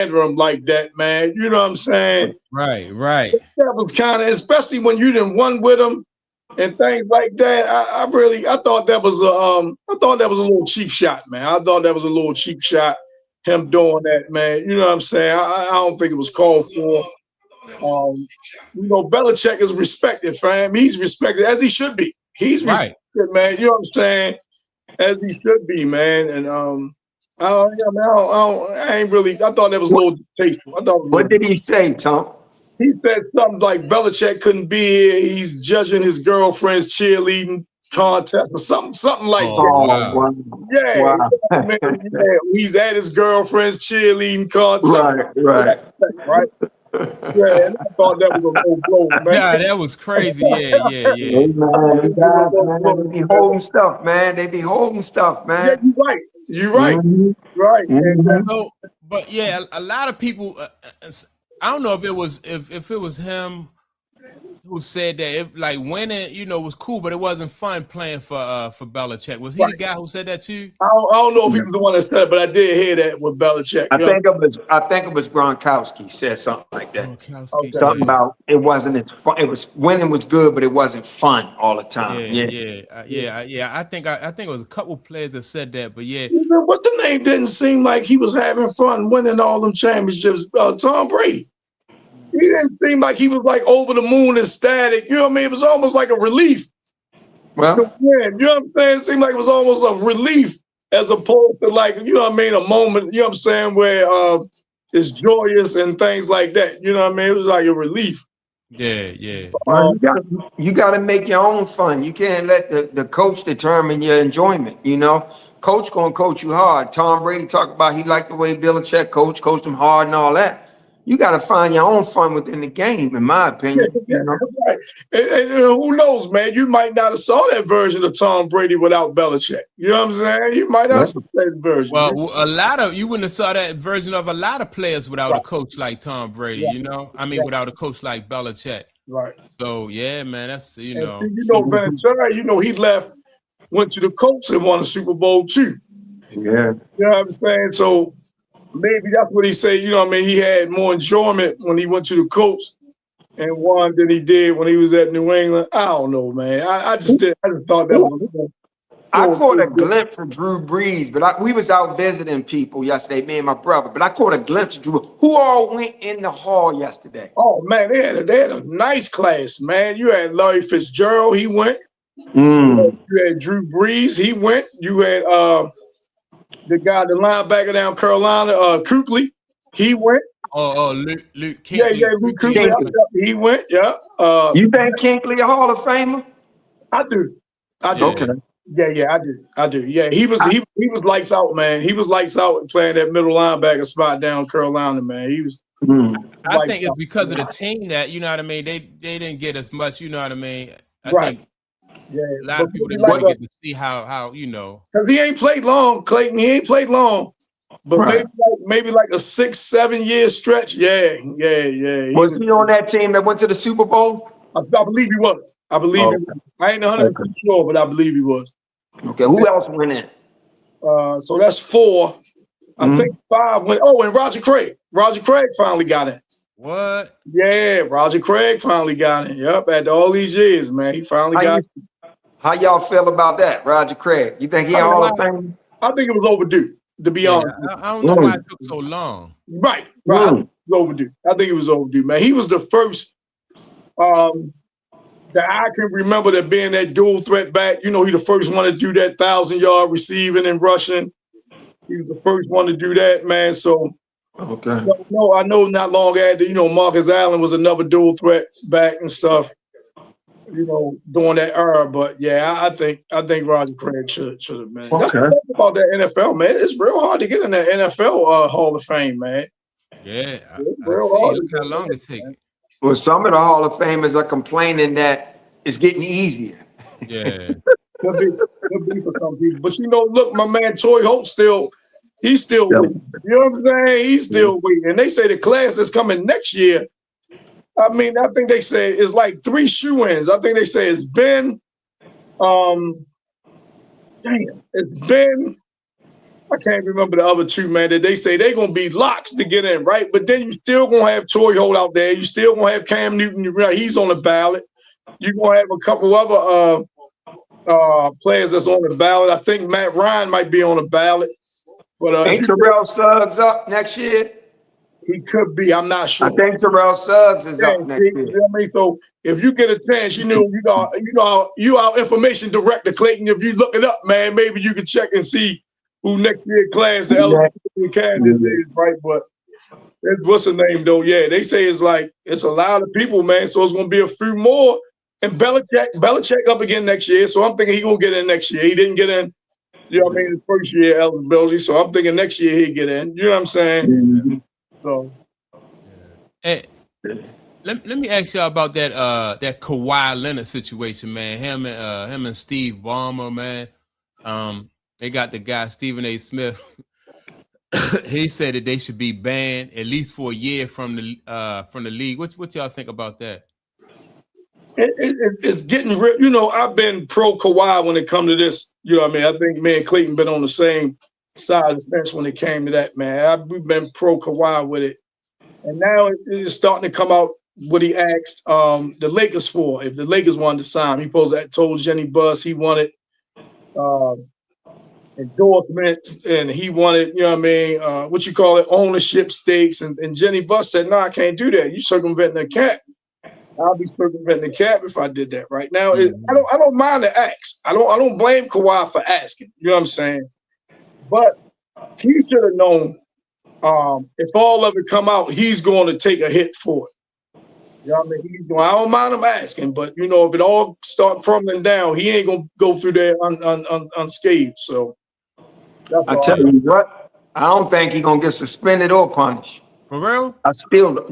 tantrum like that, man. You know what I'm saying? Right, right. That was kind of, especially when you didn't won with him and things like that. I thought that was I thought that was a little cheap shot, man. I thought that was a little cheap shot. Him doing that, man. You know what I'm saying? I don't think it was called for. Belichick is respected, fam. He's respected as he should be. He's Right. respected, man. You know what I'm saying? As he should be, man. And I ain't really. I thought that was a little tasteful. I thought it was a What little. did he say, Tom? He said something like Belichick couldn't be here. He's judging his girlfriend's cheerleading contest or something like Oh, that. wow. Yeah, Wow. man, yeah, he's at his girlfriend's cheerleading contest. Right. Right. Yeah, and I thought that was a low blow, man. Yeah, that was crazy. Yeah. Hey, man, you guys, man, they be holding stuff, man. They be holding stuff, Yeah, man. you're right. You're right. Mhm. Right. And, So, but yeah, a lot of people. I don't know if it was if it was him who said that if like winning, was cool, but it wasn't fun playing for Belichick. Was he the guy who said that too? I don't know if he was the one that said it, but I did hear that with Belichick. I think it was Gronkowski said something like that. Okay. Something about it wasn't as fun. It was winning was good, but it wasn't fun all the time. Yeah. I think it was a couple players that said that, but yeah. What's the name? Didn't seem like he was having fun winning all them championships. Tom Brady. He didn't seem like he was like over the moon ecstatic. You know what I mean? It was almost like a relief. Well, you know what I'm saying? It seemed like it was almost a relief as opposed to like, you know what I mean, a moment, you know what I'm saying, where it's joyous and things like that. You know what I mean? It was like a relief. Yeah. Well, you got to make your own fun. You can't let the coach determine your enjoyment. Coach gonna coach you hard. Tom Brady talked about he liked the way Belichick coached him hard and all that. You got to find your own fun within the game, in my opinion. Right. And who knows, man? You might not have saw that version of Tom Brady without Belichick. You know what I'm saying? You might not have seen that version. Well, you wouldn't have saw that version of a lot of players without a coach like Tom Brady. Without a coach like Belichick. Right. So yeah, man, that's Vinatieri, he left, went to the Colts and won a Super Bowl too. Yeah. You know what I'm saying? So maybe that's what he said. You know what I mean? He had more enjoyment when he went to the Colts and won than he did when he was at New England. I don't know, man. I just thought that was I caught a glimpse of Drew Brees, but we was out visiting people yesterday, me and my brother. But I caught a glimpse of Drew. Who all went in the hall yesterday? Oh man, they had a nice class, man. You had Larry Fitzgerald, he went. Mm. You had Drew Brees, he went. You had the linebacker down Carolina, Kuechly, he went. Luke Kuechly. Yeah, Luke Kuechly, he went. Yeah. You think Kuechly a Hall of Famer? I do. Okay. Yeah, I do. Yeah, he was lights out, man. He was lights out playing that middle linebacker spot down Carolina, man. He was. I think it's because of the team that you know what I mean. They didn't get as much. You know what I mean. I think a lot of people didn't really get to see how because he ain't played long, Clayton. He ain't played long, but maybe like a 6-7 year stretch. Yeah. Was he on that team that went to the Super Bowl? I believe he was. He was. I ain't 100% sure, but I believe he was. Okay, who else went in? So that's 4. I think 5 went. Oh, and Roger Craig. Roger Craig finally got in. What? Yeah, Roger Craig finally got in. Yep, after all these years, man, he finally got in. How y'all feel about that, Roger Craig? You think he Hall of Fame? I think it was overdue, to be honest. I don't know why it took so long. Right. It was overdue. I think it was overdue, man. He was the first that I can remember that being that dual threat back. He the first one to do that 1,000-yard receiving and rushing. He was the first one to do that, man. So, I know not long after, Marcus Allen was another dual threat back and stuff, during that era. But yeah, I think Roger Craig should have, man. That's the thing about that NFL, man. It's real hard to get in that NFL Hall of Fame, man. Yeah, I see. Look how long it takes. Well, some of the Hall of Famers are complaining that it's getting easier. Yeah. Could be for some people. But look, my man Troy Holt he's still waiting. You know what I'm saying? He's still waiting. And they say the class that's coming next year. I mean, I think they say it's like 3 shoe-ins. I think they say it's Ben. It's Ben, I can't remember the other two, man, that they say they're going to be locks to get in, right? But then you still going to have Torrey Holt out there. You still going to have Cam Newton. Right? He's on the ballot. You're going to have a couple other players that's on the ballot. I think Matt Ryan might be on the ballot. But ain't Terrell Suggs up next year? He could be. I'm not sure. I think Terrell Suggs is up next year. You know what I mean? So if you get a chance, you our information director, Clayton. If you look it up, man, maybe you can check and see who next year class the eligibility candidates is, right? But what's the name though? Yeah, they say it's a lot of people, man. So it's gonna be a few more. And Belichick up again next year. So I'm thinking he's gonna get in next year. He didn't get in, you know what I mean, his first year eligibility. So I'm thinking next year he'll get in. You know what I'm saying? Mm-hmm. So, hey, let me ask y'all about that Kawhi Leonard situation, man. Him and Steve Ballmer, man. They got the guy Stephen A. Smith. He said that they should be banned at least for a year from the league. What y'all think about that? It's getting real. You know, I've been pro Kawhi when it comes to this. You know what I mean? I think me and Clayton been on the same side of the fence when it came to that, man. We've been pro Kawhi with it. And now it's starting to come out what he asked the Lakers for. If the Lakers wanted to sign him, he told Jenny Buss he wanted endorsements and he wanted, you know what I mean, ownership stakes. And Jenny Buss said, no, I can't do that. You circumventing the cap. I'll be circumventing the cap if I did that. Right now, I don't mind the ask. I don't blame Kawhi for asking. You know what I'm saying? But he should have known if all of it come out, he's going to take a hit for it. You know what I mean? I don't mind him asking, but if it all start crumbling down, he ain't gonna go through there unscathed. So I tell you what, I don't think he's gonna get suspended or punished. For real? I still don't.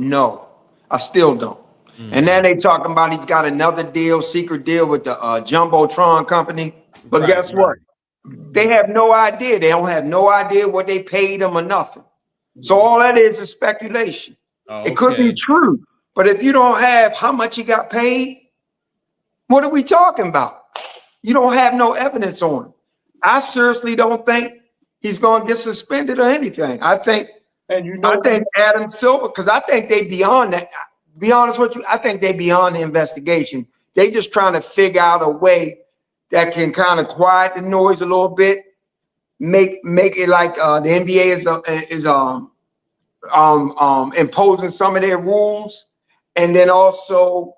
Mm-hmm. And then they talking about he's got another secret deal with the Jumbotron company. But guess what? They have no idea. They don't have no idea what they paid him or nothing. So all that is speculation. Oh, okay. It could be true. But if you don't have how much he got paid, what are we talking about? You don't have no evidence on him. I seriously don't think he's going to get suspended or anything. I think Adam Silver, because I think they beyond that. Be honest with you, I think they beyond the investigation. They just trying to figure out a way that can kind of quiet the noise a little bit, make it like the NBA is imposing some of their rules, and then also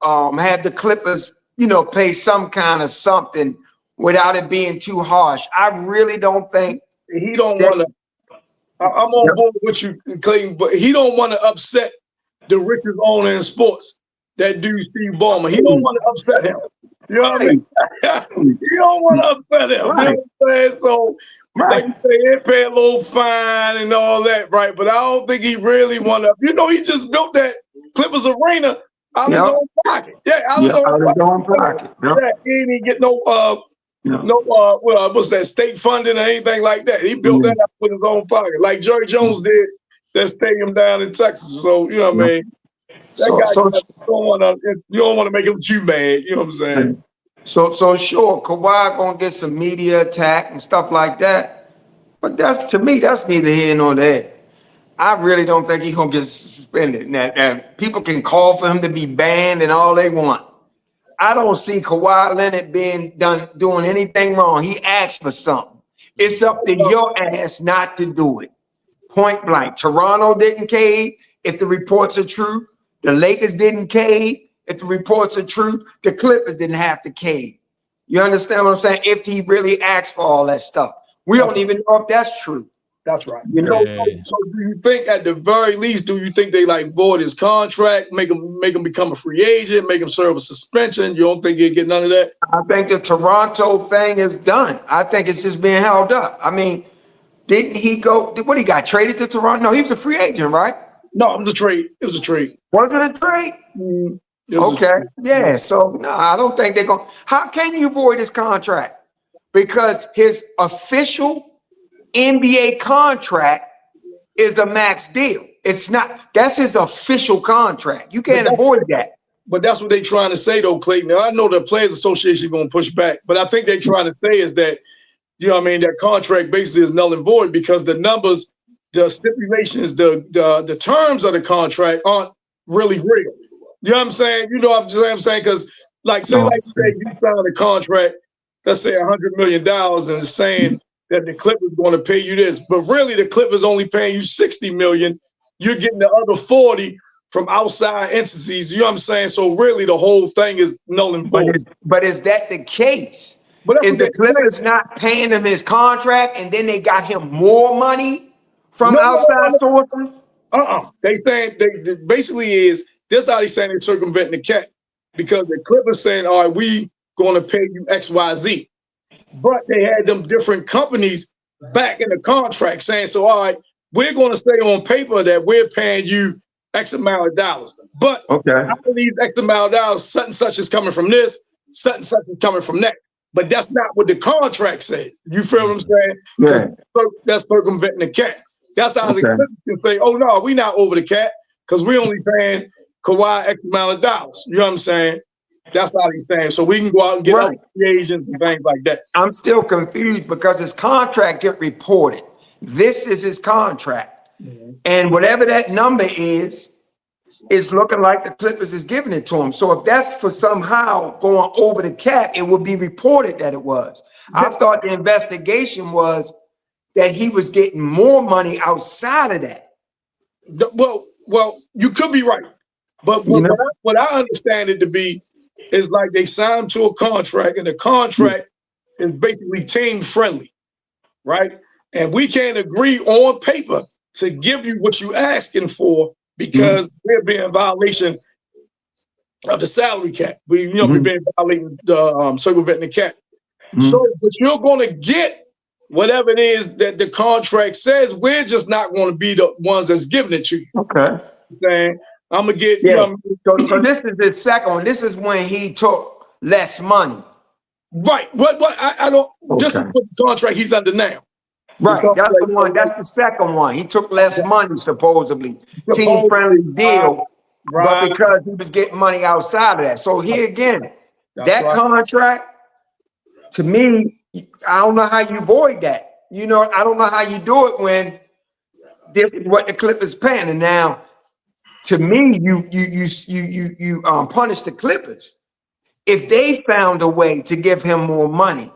have the Clippers, pay some kind of something without it being too harsh. I really don't think he don't want to. I'm on board with you, Clayton, but he don't want to upset the richest owner in sports, that dude Steve Ballmer. He don't want to upset him. You know what I mean? You don't want to upset him. Right. You know what I'm saying? So, like you say, he pay a little fine and all that, right? But I don't think he really want to. He just built that Clippers arena out of his own pocket. Yeah, out of his own pocket. Yeah, he didn't get what's that, state funding or anything like that. He built that out with his own pocket, like Jerry Jones did that stadium down in Texas. So, you know what I mean? You don't want to make him too mad. You know what I'm saying? So sure, Kawhi gonna get some media attack and stuff like that. But to me, that's neither here nor there. I really don't think he's gonna get suspended. Now, people can call for him to be banned and all they want. I don't see Kawhi Leonard doing anything wrong. He asked for something. It's up to your ass not to do it. Point blank. Toronto didn't cave if the reports are true. The Lakers didn't cave if the reports are true. The Clippers didn't have to cave. You understand what I'm saying? If he really asked for all that stuff. We don't even know if that's true. That's right. So do you think at the very least, they void his contract, make him become a free agent, make him serve a suspension? You don't think he'll get none of that? I think the Toronto thing is done. I think it's just being held up. I mean, didn't he go? What, he got traded to Toronto? No, he was a free agent, right? No, it was a trade. It was a trade. Was it a trade? Okay. Yeah. So no, I don't think they're going. How can you void his contract? Because his official NBA contract is a max deal. It's not. That's his official contract. You can't avoid that. But that's what they're trying to say, though, Clayton. Now, I know the Players Association is going to push back, but I think they're trying to say is that you know what I mean, that contract basically is null and void because the numbers, the stipulations, the terms of the contract aren't really real. You know what I'm saying? You know what I'm saying? Because say you sign a contract, let's say $100 million, and it's saying that the Clippers going to pay you this, but really the Clippers only paying you $60 million. You're getting the other 40 from outside entities. You know what I'm saying? So really, the whole thing is null and void. But is that the case? But is the Clippers not paying him his contract, and then they got him more money from outside sources? They saying they basically is this how they saying they're circumventing the cap because the Clippers saying, all right, we going to pay you XYZ, but they had them different companies back in the contract saying, so all right, we're going to say on paper that we're paying you X amount of dollars, but out of these X amount of dollars, such and such is coming from this, such and such is coming from that. But that's not what the contract says. You feel what I'm saying? Because that's circumventing the cap. That's how the Clippers can say, oh, no, we're not over the cap because we're only paying Kawhi X amount of dollars. You know what I'm saying? That's how he's saying. So we can go out and get other agents and things like that. I'm still confused because his contract get reported. This is his contract. And whatever that number is looking like the Clippers is giving it to him. So if that's for somehow going over the cap, it would be reported that it was. I thought the investigation was that he was getting more money outside of that. Well, you could be right. But what I understand it to be is like they signed to a contract, and the contract is basically team friendly, right? And we can't agree on paper to give you what you're asking for because we're being in violation of the salary cap. We've been violating the circumventing the cap. So, but you're going to get whatever it is that the contract says. We're just not going to be the ones that's giving it to you. Okay. Saying I'm gonna get. So this is the second one. This is when he took less money. Right. What? I don't. This is what the contract he's under now. Right. That's the one. That's the second one. He took less money, supposedly. Team friendly deal. But because he was getting money outside of that. So here again, contract, to me, I don't know how you avoid that. I don't know how you do it when this is what the Clippers paying. And now, to me, you punish the Clippers if they found a way to give him more money.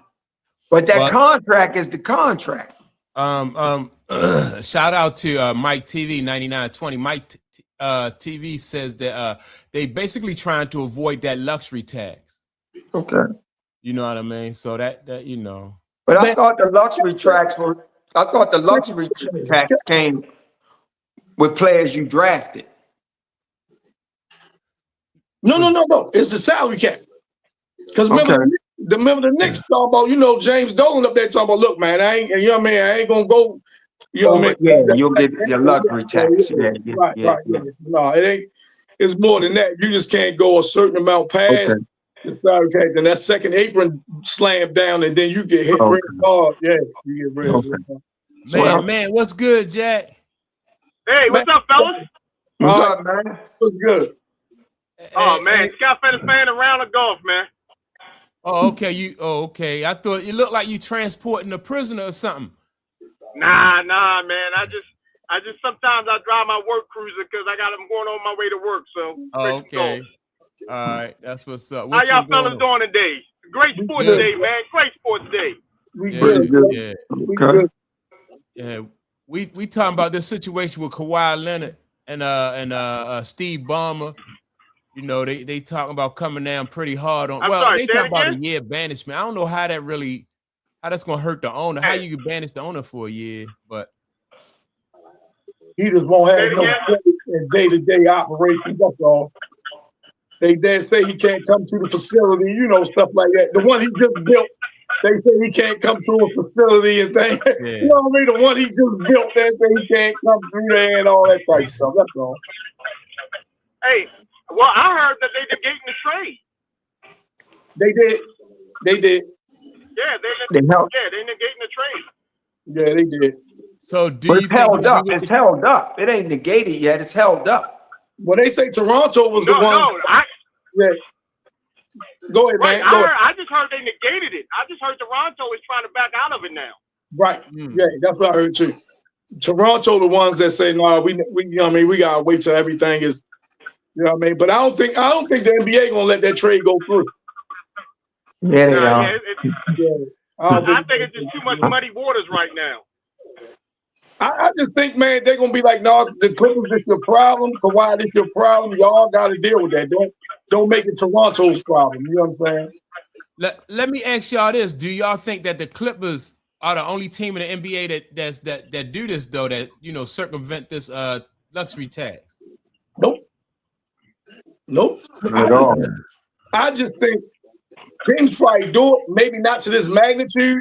But that contract is the contract. Shout out to Mike TV 9920. Mike TV says that they basically trying to avoid that luxury tax. Okay. You know what I mean? So that. But I thought the luxury tax came with players you drafted. No. It's the salary cap. Because remember the Knicks talking about, James Dolan up there talking about, look, man, I ain't gonna go. You'll get your luxury tax. Right. No, it ain't. It's more than that. You just can't go a certain amount past the salary cap. Then that second apron slammed down, and then you get hit real hard. Yeah, you get real hard. Man, what's good, Jack? Hey, what's up, fellas? What's up, man? What's good? Oh man, Scott Fenner fan around the golf, man. Oh, okay. Okay. I thought you looked like you transporting a prisoner or something. Nah, man. I just sometimes I drive my work cruiser because I'm going on my way to work. So okay. All right, that's what's up. How y'all fellas doing today? Great sports day, man. Great sports day. Yeah. We talking about this situation with Kawhi Leonard and Steve Ballmer. They talking about coming down pretty hard on. They talking about a year banishment. I don't know how that's gonna hurt the owner. How you can banish the owner for a year, but he just won't have no day-to-day operations. That's all. They say he can't come to the facility, stuff like that. The one he just built, they say he can't come to a facility and things. Yeah. You know what I mean? The one he just built, they say he can't come through there and all that type of stuff. That's all. Hey. Well, I heard that they negating the trade. They did. Yeah, they negating the trade. Yeah, they did. So it's held up. It's held up. It ain't negated yet. It's held up. Well, they say Toronto was the one. Go ahead, Right. man. Go ahead. I just heard they negated it. I just heard Toronto is trying to back out of it now. Right. Yeah, that's what I heard too. Toronto, the ones that say, "No, we you know what I mean, we gotta wait till everything is," you know what I mean. But I don't think the NBA gonna let that trade go through. Yeah, they are. I think it's just too much muddy waters right now. I just think, man, they're gonna be like, "No, the Clippers, this your problem. Kawhi, this your problem. Y'all got to deal with that. Don't make it Toronto's problem." You know what I'm saying? Let me ask y'all this: do y'all think that the Clippers are the only team in the NBA that do this though? That circumvent this luxury tax? Nope. Not at all. I just think teams probably do it, maybe not to this magnitude.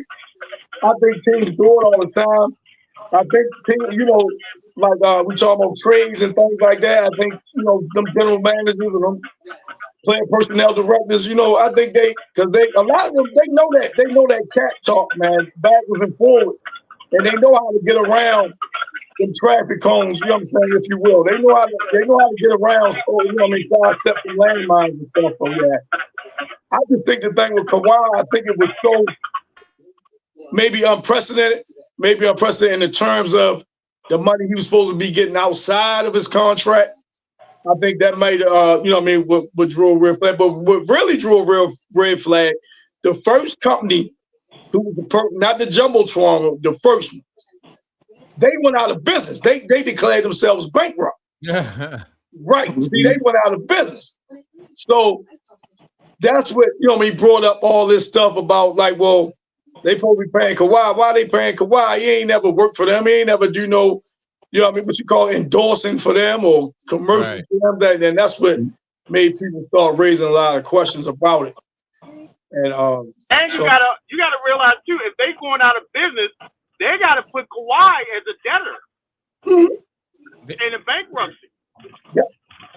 I think teams do it all the time. I think teams, like we talk about trades and things like that. I think them general managers and them player personnel directors. I think a lot of them they know that cat talk, man, backwards and forwards, and they know how to get around them traffic cones. You know what I'm saying, if you will. They know how to get around. Side steps and landmines and stuff like that. I just think the thing with Kawhi, I think it was so maybe unprecedented in the terms of the money he was supposed to be getting outside of his contract. I think that might, what drew a red flag. But what really drew a real red flag, the first company who was not the Jumbotron, the first one, they went out of business. They declared themselves bankrupt. Right. See, they went out of business. So that's what, brought up all this stuff about like, well, they supposed to be paying Kawhi. Why they paying Kawhi? He ain't never worked for them. He ain't never do no, what you call endorsing for them or commercial for them. And that's what made people start raising a lot of questions about it. And you gotta realize too, if they going out of business, they gotta put Kawhi as a debtor in a bankruptcy. Yep.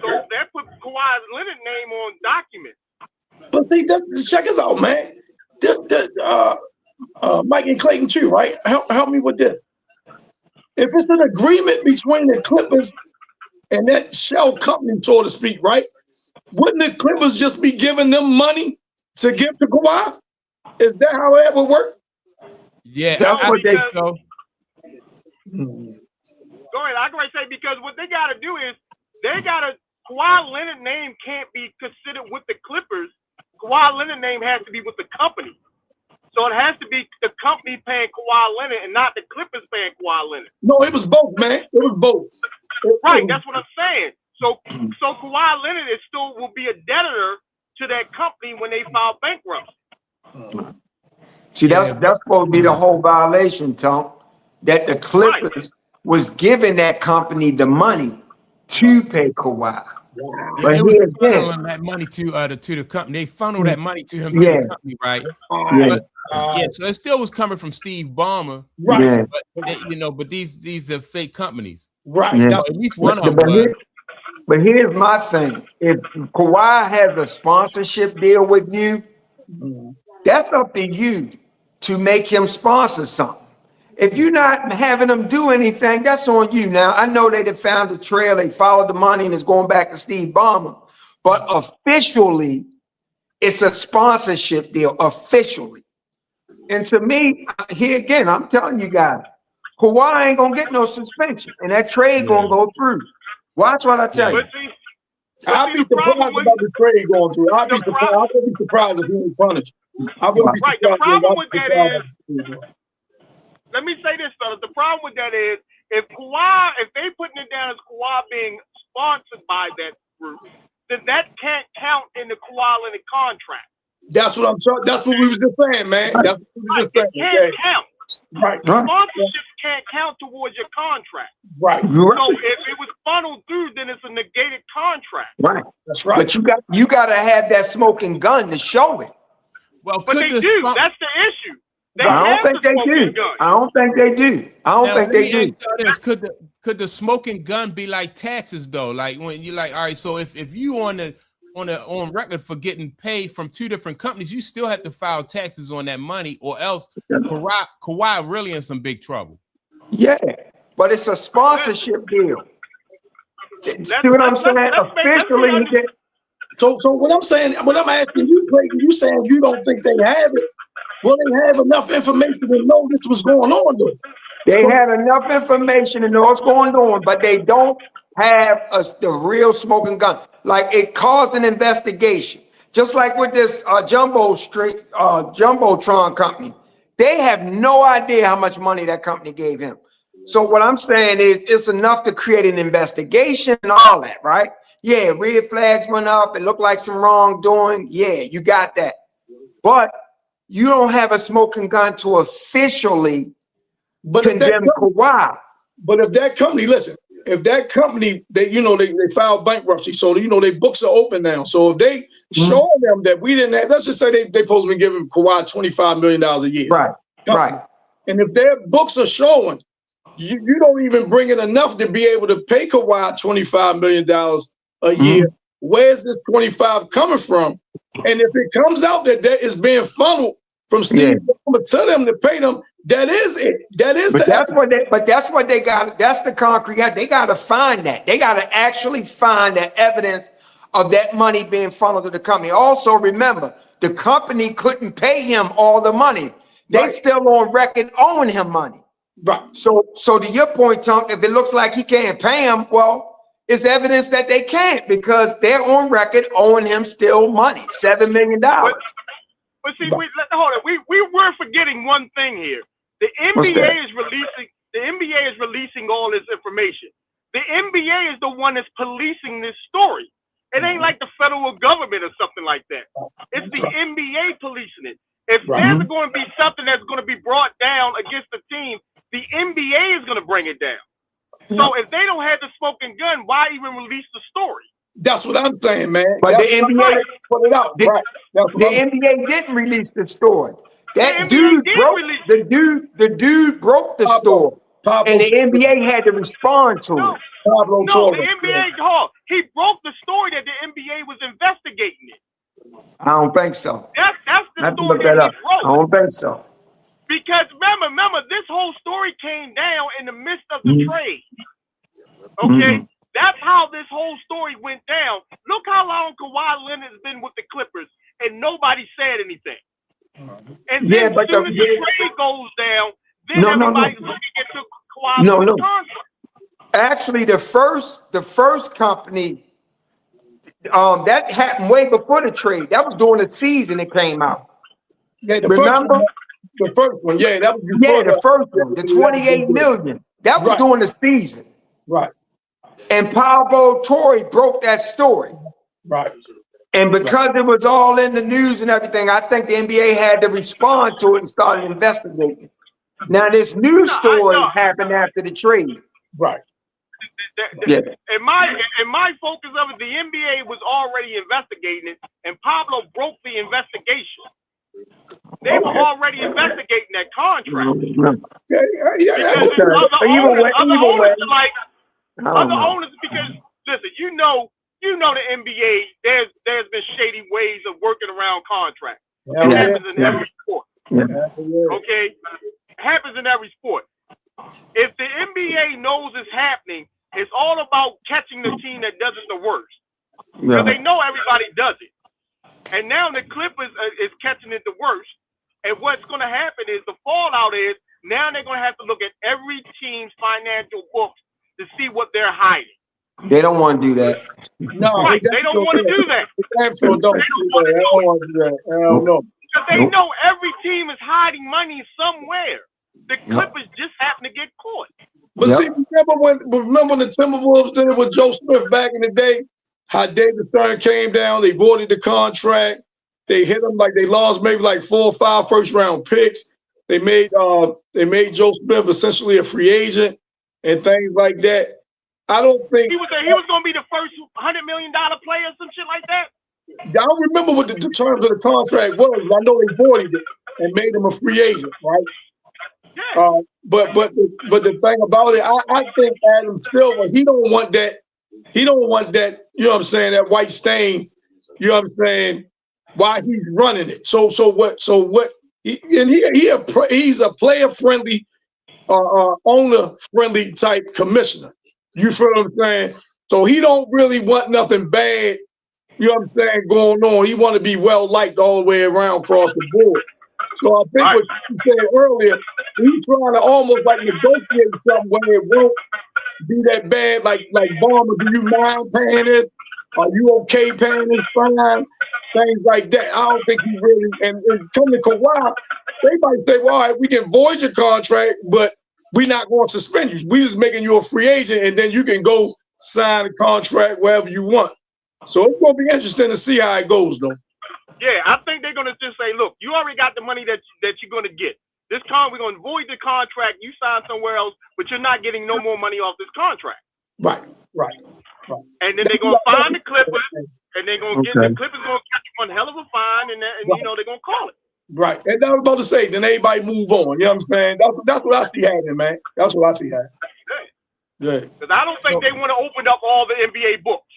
So they put Kawhi Leonard name on documents. But see, check us out, man. Mike and Clayton too, right? Help me with this. If it's an agreement between the Clippers and that shell company, so to speak, right? Wouldn't the Clippers just be giving them money to give to Kawhi? Is that how that would work? Yeah, that's what they so. Go ahead. I'm going to say because what they got to do is Kawhi Leonard name can't be considered with the Clippers. Kawhi Leonard name has to be with the company. So it has to be the company paying Kawhi Leonard and not the Clippers paying Kawhi Leonard. No, it was both, man. It was both. Right, that's what I'm saying. So Kawhi Leonard will be a debtor to that company when they file bankruptcy. See, that's supposed to be the whole violation, Tom. That the Clippers was giving that company the money to pay Kawhi. But it was funneling that money to the company. They funneled that money to him through the company, right? So it still was coming from Steve Ballmer, right? But these are fake companies, right? Yeah. At least one of them. But here's my thing: if Kawhi has a sponsorship deal with you, that's up to you to make him sponsor something. If you're not having them do anything, that's on you. Now, I know they found the trail, they followed the money, and it's going back to Steve Ballmer. But officially, it's a sponsorship deal, officially. And to me, here again, I'm telling you guys, Kawhi ain't going to get no suspension, and that trade going to go through. Watch what I tell you. I'll be surprised about the trade going through. I'll be surprised if he ain't punished. I wouldn't be surprised. The problem with that is, let me say this, fellas. The problem with that is if they putting it down as Kawhi being sponsored by that group, then that can't count in the Kawhi Leonard contract. That's what that's what we was just saying, man. That's what we was just saying. It can't count. Right. Sponsorships can't count towards your contract. Right. So if it was funneled through, then it's a negated contract. Right. That's right. But you got to have that smoking gun to show it. Well, but they do. That's the issue. I don't think they do. I don't think they do. Could the smoking gun be like taxes though? Like when you're like, all right, so if you on record for getting paid from two different companies, you still have to file taxes on that money, or else Kawhi really in some big trouble. Yeah, but it's a sponsorship deal. See what I'm saying? Officially, So what I'm saying, what I'm asking you, Clayton, you saying you don't think they have it. Well, they have enough information to know this was going on, though. They had enough information to know what's going on, but they don't have the real smoking gun. Like, it caused an investigation. Just like with this Jumbotron company. They have no idea how much money that company gave him. So what I'm saying is it's enough to create an investigation and all that, right? Yeah, red flags went up. It looked like some wrongdoing. Yeah, you got that. But you don't have a smoking gun to officially condemn Kawhi. But if that company, listen, if that company, they filed bankruptcy, so their books are open now. So if they show them that we didn't have, let's just say they supposed to be giving Kawhi $25 million a year. Right. Right. And if their books are showing you don't even bring in enough to be able to pay Kawhi $25 million a year, where's this 25 coming from? And if it comes out that is being funneled from Steve Ballmer to them to pay them, that is it. That's what they got. That's the concrete. They got to find that. They got to actually find that evidence of that money being funneled to the company. Also, remember, the company couldn't pay him all the money. They still on record owing him money. Right. So to your point, Tunk, if it looks like he can't pay him, well, it's evidence that they can't, because they're on record owing him still money, $7 million. But see, hold on. We were forgetting one thing here. The NBA is releasing all this information. The NBA is the one that's policing this story. It ain't like the federal government or something like that. It's the NBA policing it. If there's going to be something that's going to be brought down against the team, the NBA is going to bring it down. So if they don't have the smoking gun, why even release the story? That's what I'm saying, man. But the NBA put it out. Right. The NBA didn't release the story. That dude broke the dude broke the story. And the NBA had to respond to it. No, the NBA, he broke the story that the NBA was investigating it. I don't think so. That's the story that he broke. I don't think so. Because remember, this whole story came down in the midst of the trade. Okay? That's how this whole story went down. Look how long Kawhi Leonard has been with the Clippers, and nobody said anything. And then as soon as the trade goes down, then everybody's looking into Kawhi Leonard's contract. Actually, the first company, that happened way before the trade. That was during the season it came out. Yeah, remember? The first one, that was the first one, the 28 million. That was during the season. Right. And Pablo Torre broke that story. Right. And because it was all in the news and everything, I think the NBA had to respond to it and start investigating. Now, this new story happened after the trade. Right. In my focus of it, the NBA was already investigating it, and Pablo broke the investigation. They were already investigating that contract. Other owners, because listen, you know the NBA. There's been shady ways of working around contracts. It happens in every sport. Okay, it happens in every sport. If the NBA knows it's happening, it's all about catching the team that does it the worst. Because they know everybody does it. And now the Clippers is catching it the worst. And what's going to happen is the fallout is now they're going to have to look at every team's financial books to see what they're hiding. They don't want to do that. No, they don't want to do that. Absolutely don't. They don't want to do that. I don't know. Because they know every team is hiding money somewhere. The Clippers just happen to get caught. But see, remember when the Timberwolves did it with Joe Smith back in the day? How David Stern came down, they voided the contract, they hit them like they lost maybe like 4 or 5 first-round picks. They made Joe Smith essentially a free agent and things like that. I don't think he was going to be the first $100 million player, some shit like that. I don't remember what the terms of the contract was. I know they voided it and made him a free agent, right? Yeah. But the thing about it, I think Adam Silver, he don't want that. He don't want that, you know what I'm saying, that white stain, you know what I'm saying, why he's running it. So what he's a player-friendly, owner-friendly type commissioner. You feel what I'm saying? So he don't really want nothing bad, you know what I'm saying, going on. He want to be well liked all the way around across the board. So I think what you said earlier, he's trying to almost like negotiate something where it won't be that bad. Like Bomber, do you mind paying this? Are you okay paying this fine? Things like that. I don't think he really, and coming to Kawhi, they might say, well, all right, we can void your contract, but we're not going to suspend you. We just making you a free agent, and then you can go sign a contract wherever you want. So it's going to be interesting to see how it goes, though. Yeah, I think they're going to just say, look, you already got the money that you're going to get. We're going to void the contract. You sign somewhere else, but you're not getting no more money off this contract. Right. And then they're going to find the Clippers, and they're going to get the Clippers going to catch one hell of a fine, and you know, they're going to call it. Right. And I was about to say, then everybody move on. You know what I'm saying? That's what I see happening, man. That's what I see happening. Yeah. Because I don't think they want to open up all the NBA books.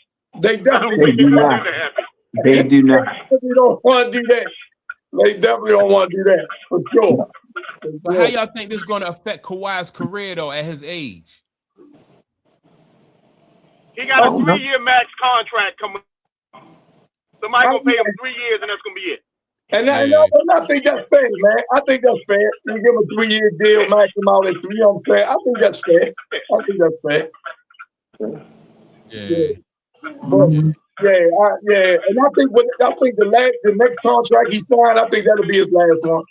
They definitely do not. They do not. They don't want to do that. They definitely don't want to do that, for sure. But how y'all think this is going to affect Kawhi's career, though, at his age? He got a 3-year max contract coming. Somebody going to pay him 3 years, and that's going to be it. And I think that's fair, man. I think that's fair. You give him a 3-year deal, max him out at 3. You know what I'm saying? I think that's fair. Yeah. And I think the next contract he signed, I think that'll be his last one.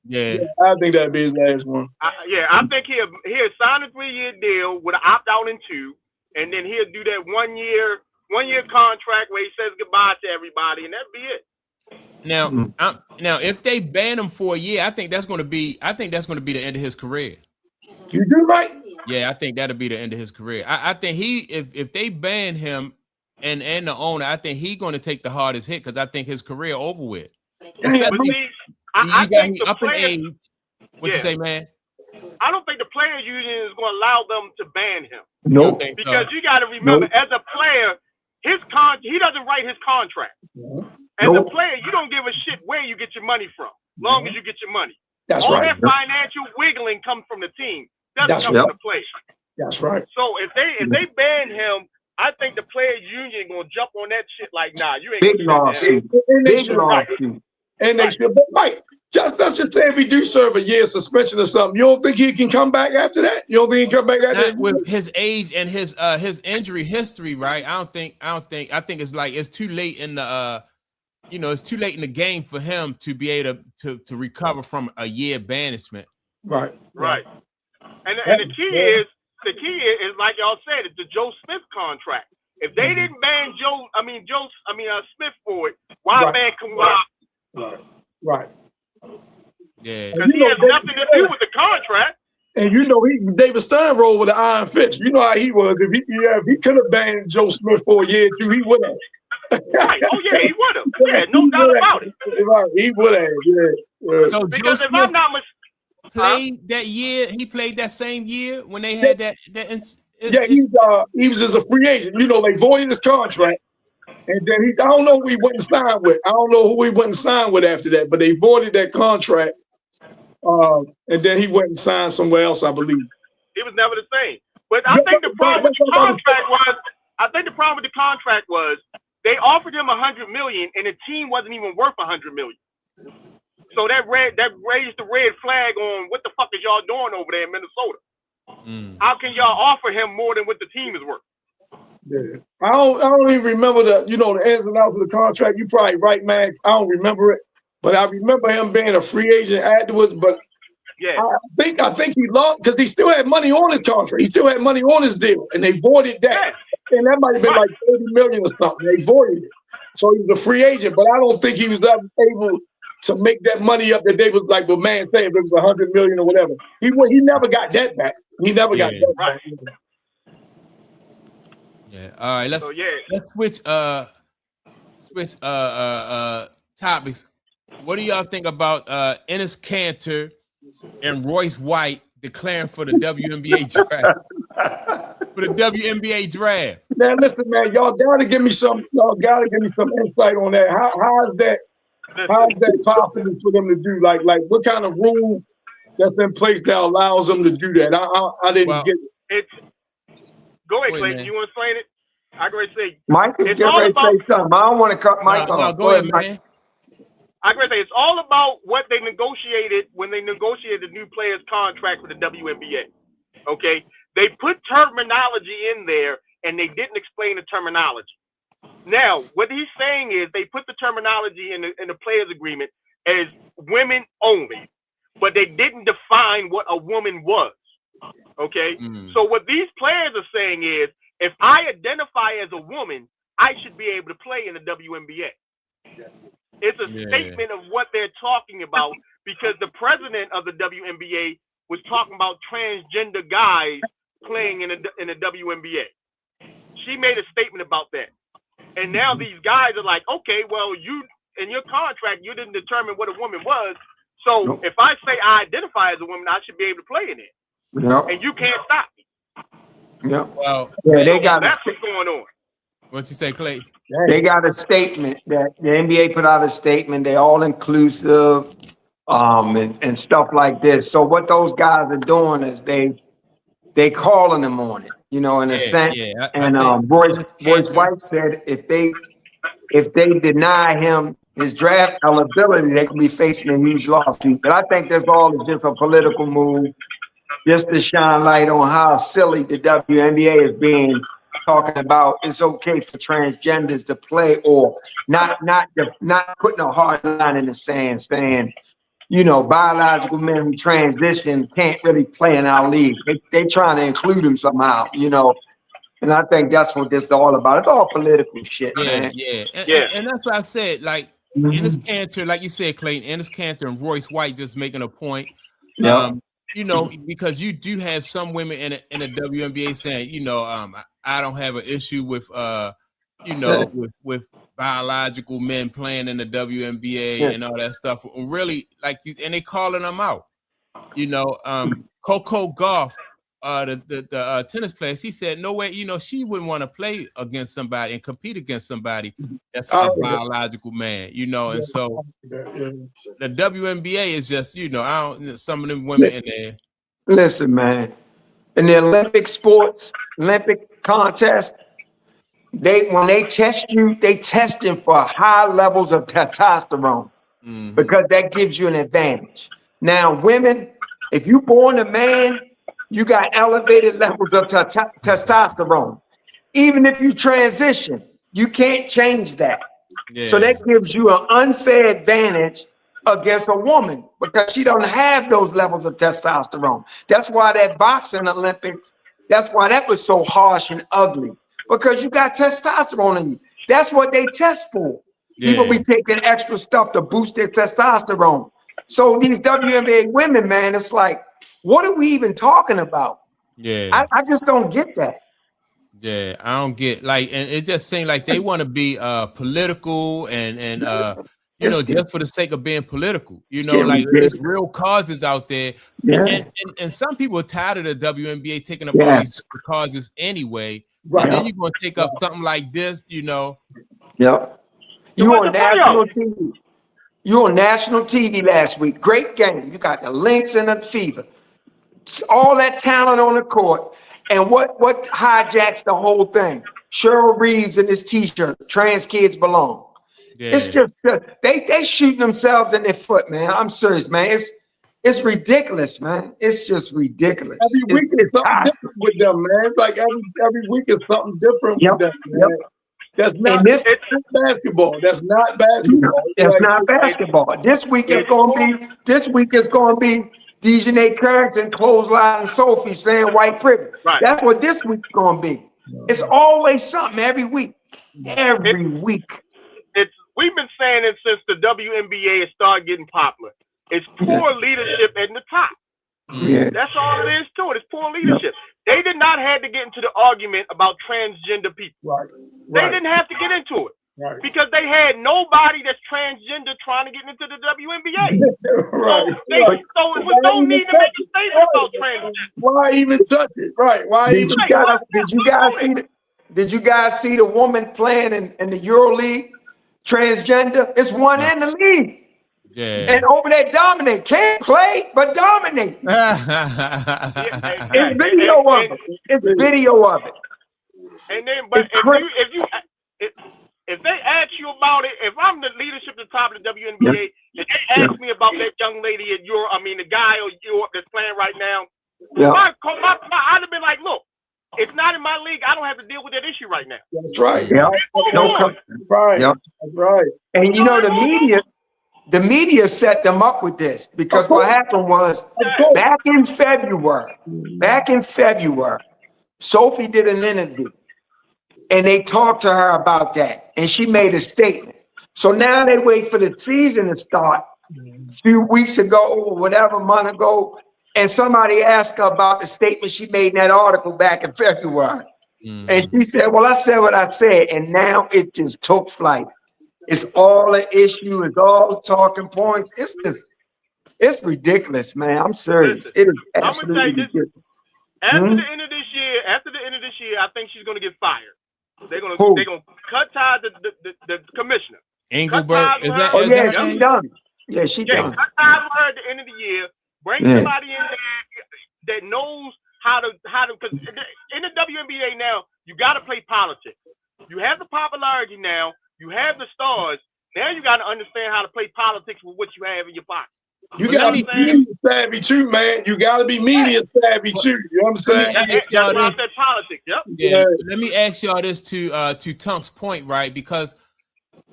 Yeah. I think that'll be his last one. I think he'll sign a 3-year deal with an opt-out in 2, and then he'll do that 1 year contract where he says goodbye to everybody, and that'll be it. Now, if they ban him for a year, I think that's going to be the end of his career. You do right. Yeah, I think that'll be the end of his career. I think if they ban him and the owner, I think he's going to take the hardest hit because I think his career over with. I think the up in players, age. What you say, man? I don't think the players union is going to allow them to ban him. No, because you got to remember, as a player, he doesn't write his contract. As a player, you don't give a shit where you get your money from, long as you get your money. That's all right. That financial wiggling comes from the team. Doesn't come from the player. That's right. So if they ban him, I think the players union gonna jump on that shit like, nah, you ain't big lawsuit. Big lawsuit. And they should, but Mike, let's just say if he do serve a year suspension or something, you don't think he can come back after that? You don't think he can come back after that? With his age and his injury history, right? I think it's like it's too late in the it's too late in the game for him to be able to recover from a year banishment. Right. And the key is like y'all said, it's the Joe Smith contract. If they didn't ban Smith for it, why ban Kawhi? Right. Yeah. Because he has nothing to do with the contract. And David Stern rolled with an iron fist. You know how he was. If he could have banned Joe Smith for a year or 2, he would have. Right. Oh yeah, he would have. Yeah, no doubt about it. Right. He would have. Yeah. So because Joe if I'm not played that year. He played that same year when they had he was just a free agent. They voided his contract, and then I don't know who he wouldn't sign with. After that, but they voided that contract, and then he went and signed somewhere else, I believe. He was never the same. But I think the problem with the contract was they offered him $100 million, and the team wasn't even worth $100 million. So that raised the red flag on what the fuck is y'all doing over there in Minnesota? How can y'all offer him more than what the team is worth? Yeah. I don't even remember the ins and outs of the contract. You probably right, man. I don't remember it, but I remember him being a free agent afterwards. But yeah, I think he lost because he still had money on his contract. He still had money on his deal, and they voided that. Yeah. And that might have been like $30 million or something. They voided it, so he was a free agent. But I don't think he was able to make that money up that they was like, well, man, say if it was $100 million or whatever. He never got that back. He never got that back. Yeah. All right. Let's switch topics. What do y'all think about Enes Kanter and Royce White declaring for the WNBA draft? Man, listen, man, y'all gotta give me some insight on that. How is that possible for them to do? Like what kind of rule that's in place that allows them to do that? I didn't get it. Go ahead, Clayton. You want to explain it? I agree to say Mike is it's getting all ready to say about. something. I don't want to cut Mike No, off. go ahead, Mike. man. I agree to say it's all about what they negotiated when they negotiated the new players' contract with the WNBA. Okay, they put terminology in there and they didn't explain the terminology. Now, what he's saying is they put the terminology in the players' agreement as women only, but they didn't define what a woman was. Okay, so what these players are saying is, if I identify as a woman, I should be able to play in the WNBA. It's a statement of what they're talking about because the president of the WNBA was talking about transgender guys playing in the WNBA. She made a statement about that. And now these guys are like, okay, well, you in your contract, you didn't determine what a woman was. So if I say I identify as a woman, I should be able to play in it. Yep. And you can't stop me. Yep. Well, Yeah, they got that's what's going on. What you say, Clay? They got a statement that the NBA put out a statement. They all inclusive, and stuff like this. So what those guys are doing is they calling them on it, you know, in a sense. Yeah, And Royce White said if they deny him his draft eligibility, they could be facing a huge lawsuit. But I think that's all just a political move, just to shine light on how silly the WNBA is being, talking about it's okay for transgenders to play, or not putting a hard line in the sand, saying, you know, biological men who transition can't really play in our league. They trying to include them somehow, you know. And I think that's what this is all about. It's all political shit, man. Yeah. And that's what I said. Like, Enes Kanter, like you said, Clayton, Enes Kanter and Royce White just making a point. You know, because you do have some women in the WNBA saying, you know, I don't have an issue with, you know, with biological men playing in the WNBA and all that stuff. Really, like, and they calling them out. You know, Coco Gauff, the tennis player, she said, no way, you know, she wouldn't want to play against somebody and compete against somebody that's a biological man, you know. And so the WNBA is just, you know, some of them women in there. Listen, man, in the Olympic sports, Olympic contest, when they test you, they testing for high levels of testosterone because that gives you an advantage. Now, women, if you're born a man, you got elevated levels of testosterone. Even if you transition, you can't change that. So that gives you an unfair advantage against a woman because she don't have those levels of testosterone. That's why that boxing Olympics, that's why that was so harsh and ugly, because you got testosterone in you. That's what they test for. People be taking extra stuff to boost their testosterone. So these WNBA women, man, it's like, what are we even talking about? I just don't get that. Yeah, I don't get, like, and it just seems like they want to be political and you know, just for the sake of being political, you know, like there's real causes out there. And some people are tired of the WNBA taking up all these causes anyway. And then you're going to take up something like this, you know. You on national TV. You on national TV last week. Great game. You got the Lynx and the Fever. All that talent on the court. And what hijacks the whole thing? Cheryl Reeves in this T-shirt. Trans kids belong. It's just they shooting themselves in their foot, man. I'm serious, man. It's ridiculous, man. It's just ridiculous. Every week is something different with them, man. It's like every week is something different with them, man. That's not basketball. That's not basketball. That's not basketball. This week is gonna be Dejanay Carrington, Clothesline, and Sophie saying white privilege. That's what this week's gonna be. It's always something every week. Every week. We've been saying it since the WNBA started getting popular. It's poor leadership at the top. That's all it is to it. It's poor leadership. They did not have to get into the argument about transgender people. They didn't have to get into it because they had nobody that's transgender trying to get into the WNBA. So it was no need to make a statement about transgender. Why even touch it? Did you guys see the woman playing in the Euro League? Transgender, it's one in the league. And over there dominate. Can't play, but dominate. It's video of it. It's video of it. And then, but if they ask you about it, if I'm the leadership at the top of the WNBA, if they ask me about that young lady at the guy or Europe that's playing right now, I'd have been like, look, it's not in my league. I don't have to deal with that issue right now. That's right. Yeah. Right. Yep. That's right. And the media set them up with this because what happened was back in February, Sophie did an interview and they talked to her about that and she made a statement. So now they wait for the season to start a few weeks ago or whatever, month ago, and somebody asked her about the statement she made in that article back in February. And she said, well, I said what I said, and now it just took flight. It's all an issue. It's all talking points. It's ridiculous, man. I'm serious. It is absolutely ridiculous. After the end of this year, I think she's gonna get fired. They're gonna cut ties the commissioner. Engelbert, she's done. Yeah, she's done. Cut ties with her at the end of the year. Bring somebody in there that knows how to because in the WNBA now, you got to play politics. You have the popularity now. You have the stars. Now you got to understand how to play politics with what you have in your pocket. You got to be media savvy too, man. You got to be media savvy too. You know what I'm saying? That's why I said politics. Yep. Yeah. Let me ask y'all this to Tunk's point, right? Because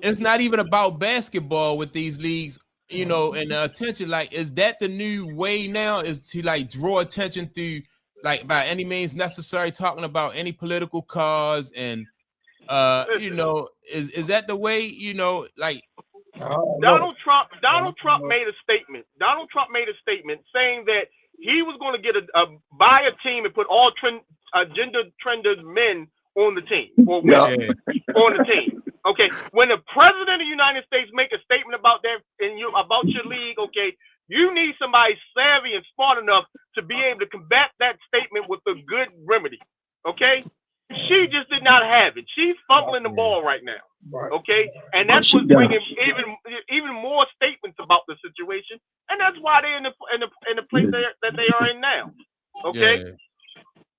it's not even about basketball with these leagues, you know, and attention. Like, is that the new way now? Is to like draw attention through, like, by any means necessary, talking about any political cause and you know, is that the way, you know, like Donald Trump made a statement. Donald Trump made a statement saying that he was going to get buy a team and put all gender men on the team or women on the team. Okay, when the president of the United States make a statement about that about your league, okay, you need somebody savvy and smart enough to be able to combat that statement with a good remedy. Okay. She just did not have it. She's fumbling the ball right now. Okay, and that's what's bringing even more statements about the situation, and that's why they're in the place that they are in now. Okay,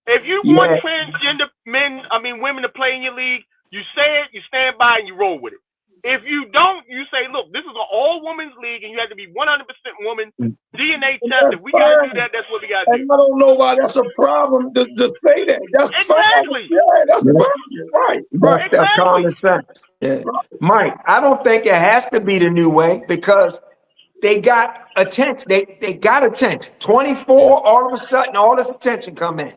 if you want transgender women to play in your league, you say it, you stand by, and you roll with it. If you don't, you say, look, this is an all-women's league, and you have to be 100% woman. DNA test. If we got to do that, that's what we got to do. I don't know why that's a problem to say that. That's exactly. Yeah, that's right. That's common sense. Yeah. Mike, I don't think it has to be the new way because they got attention. They got attention. 24, all of a sudden, all this attention come in.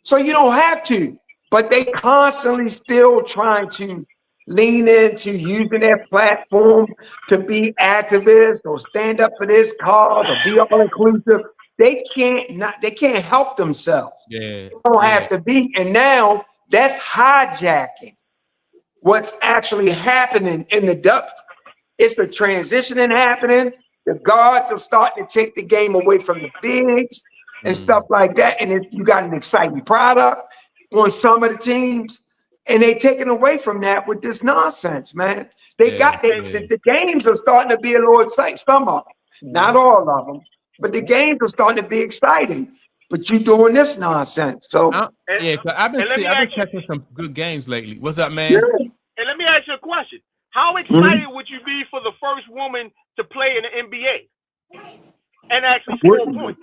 So you don't have to, but they constantly still trying to lean into using their platform to be activists or stand up for this cause or be all inclusive. They can't help themselves. They don't have to be. And now that's hijacking what's actually happening in the duck. It's a transitioning happening. The guards are starting to take the game away from the bigs and stuff like that. And you got an exciting product on some of the teams. And they taken away from that with this nonsense, man. The games are starting to be a little exciting. Some of them, not all of them, but the games are starting to be exciting. But you doing this nonsense, so cause I've been checking some good games lately. What's up, man? Yeah. And let me ask you a question: how excited would you be for the first woman to play in the NBA and actually score points?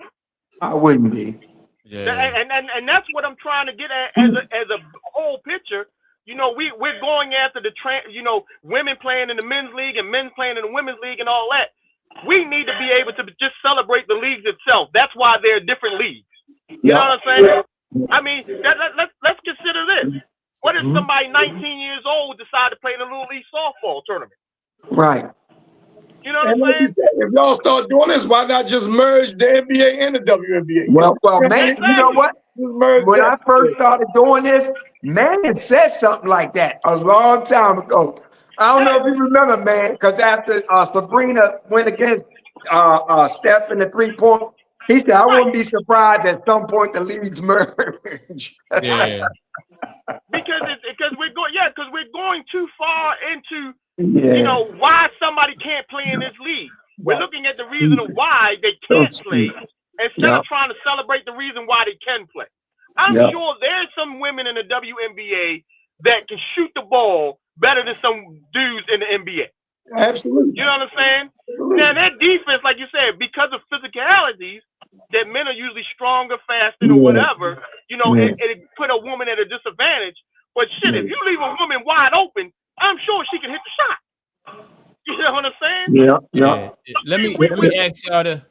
I wouldn't be. Yeah. And that's what I'm trying to get at as a whole picture. You know, we're going after women playing in the men's league and men playing in the women's league and all that. We need to be able to just celebrate the leagues itself. That's why they're different leagues. You know what I'm saying? I mean, let's consider this. What if somebody 19 years old decide to play in a little league softball tournament? Right. You know what I'm saying? If y'all start doing this, why not just merge the NBA and the WNBA? Well, man, you know what? When I first started doing this, man said something like that a long time ago. I don't know if you remember, man, because after Sabrina went against Steph in the 3-point, he said, I wouldn't be surprised at some point the leagues merge. Yeah. because we're going too far into why somebody can't play in this league. We're looking at the reason of why they can't play instead of trying to celebrate the reason why they can play. I'm sure there's some women in the WNBA that can shoot the ball better than some dudes in the NBA. Absolutely. You know what I'm saying? Absolutely. Now that defense, like you said, because of physicalities, that men are usually stronger, faster, or whatever. You know, it put a woman at a disadvantage. But shit, if you leave a woman wide open, I'm sure she can hit the shot. You know what I'm saying? Yeah. Let me ask y'all to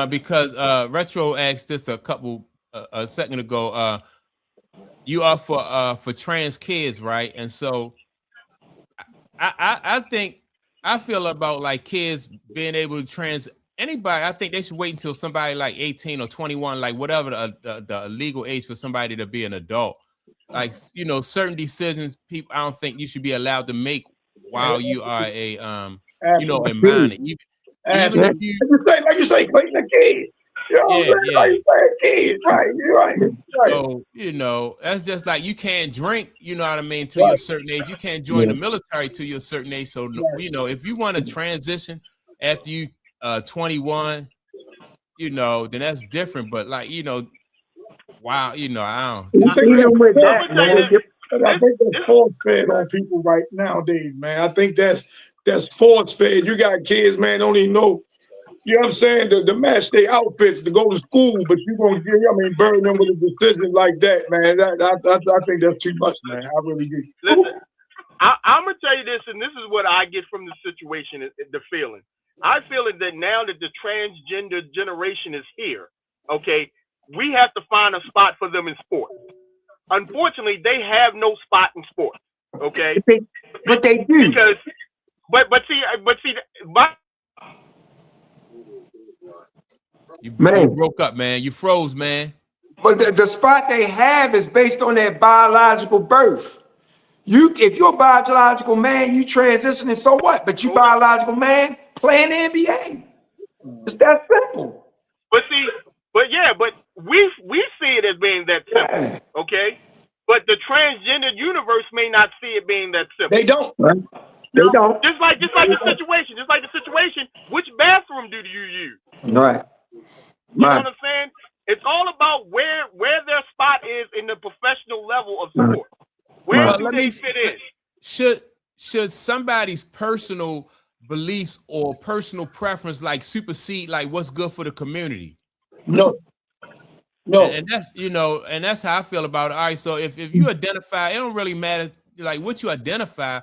because Retro asked this a second ago. You are for trans kids, right? And so I think I feel about like kids being able to trans anybody. I think they should wait until somebody like 18 or 21, like whatever the legal age for somebody to be an adult. Like, you know, certain decisions people I don't think you should be allowed to make while you are a you know, a minor. Even if you like you say, Clayton, a kid. You know what I'm saying? Like you say, a kid. Right, you're right. So, you know, that's just like you can't drink, you know what I mean, to your certain age. You can't join the military to your certain age. So, you know, if you want to transition after you 21, you know, then that's different. But like, you know, wow, you know, I don't. Even with that, man. I think that's force fed on people right nowadays, man. I think that's force fed. You got kids, man, don't even know. You know what I'm saying? The match their outfits to go to school, but you gonna burn them with a decision like that, man. I think that's too much, man. I really do. Listen, I'm gonna tell you this, and this is what I get from the situation, the feeling. I feel that now that the transgender generation is here, okay, we have to find a spot for them in sports. Unfortunately, they have no spot in sports. Okay, but they do because, but see, you broke up, man. You froze, man. But the spot they have is based on their biological birth. If you're a biological man, you transitioning, so what? But you biological man playing the NBA. It's that simple. But we see it as being that simple, okay? But the transgender universe may not see it being that simple. They don't. They don't. Just like the situation. Which bathroom do you use? Right. You know what I'm saying? It's all about where their spot is in the professional level of sport. Where do they fit in? Should somebody's personal beliefs or personal preference like supersede like what's good for the community? No. And that's, you know, and that's how I feel about it. All right, so if you identify, it don't really matter like what you identify,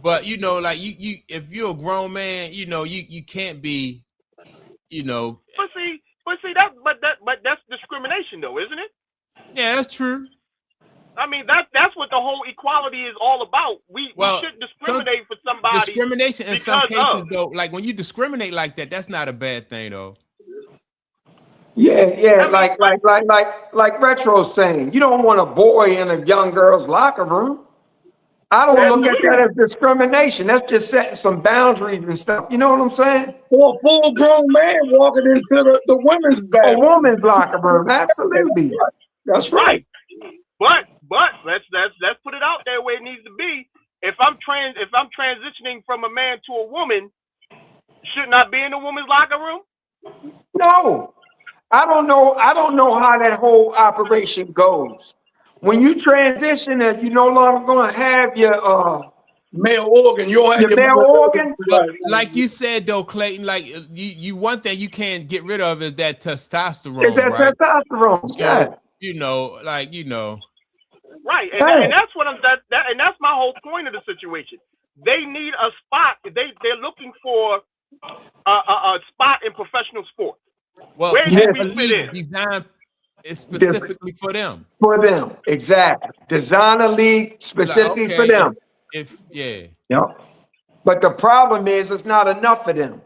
but you know, like you if you're a grown man, you know, you can't be, you know. But that's discrimination though, isn't it? Yeah, that's true. I mean, that's what the whole equality is all about. We shouldn't discriminate for somebody. Discrimination in some cases, though, like when you discriminate like that, that's not a bad thing, though. Yeah, like Retro's saying, you don't want a boy in a young girl's locker room. I don't look at that as discrimination. That's just setting some boundaries and stuff. You know what I'm saying? Or a full-grown man walking into the women's bathroom. A woman's locker room, absolutely. That's right. But let's put it out there where it needs to be. If I'm transitioning from a man to a woman, shouldn't I be in a woman's locker room? No, I don't know how that whole operation goes. When you transition and you're no longer going to have your male organ, you don't have your male organs. Like you said though, Clayton, like you one thing you can't get rid of is that testosterone. Is that right? testosterone? So, yeah. You know, like you know. Right, and that's what and that's my whole point of the situation. They need a spot. They're looking for a spot in professional sports. Well, where do we fit in? Designed specifically for them. For them, exactly. Design a league specifically for them. But the problem is, it's not enough for them.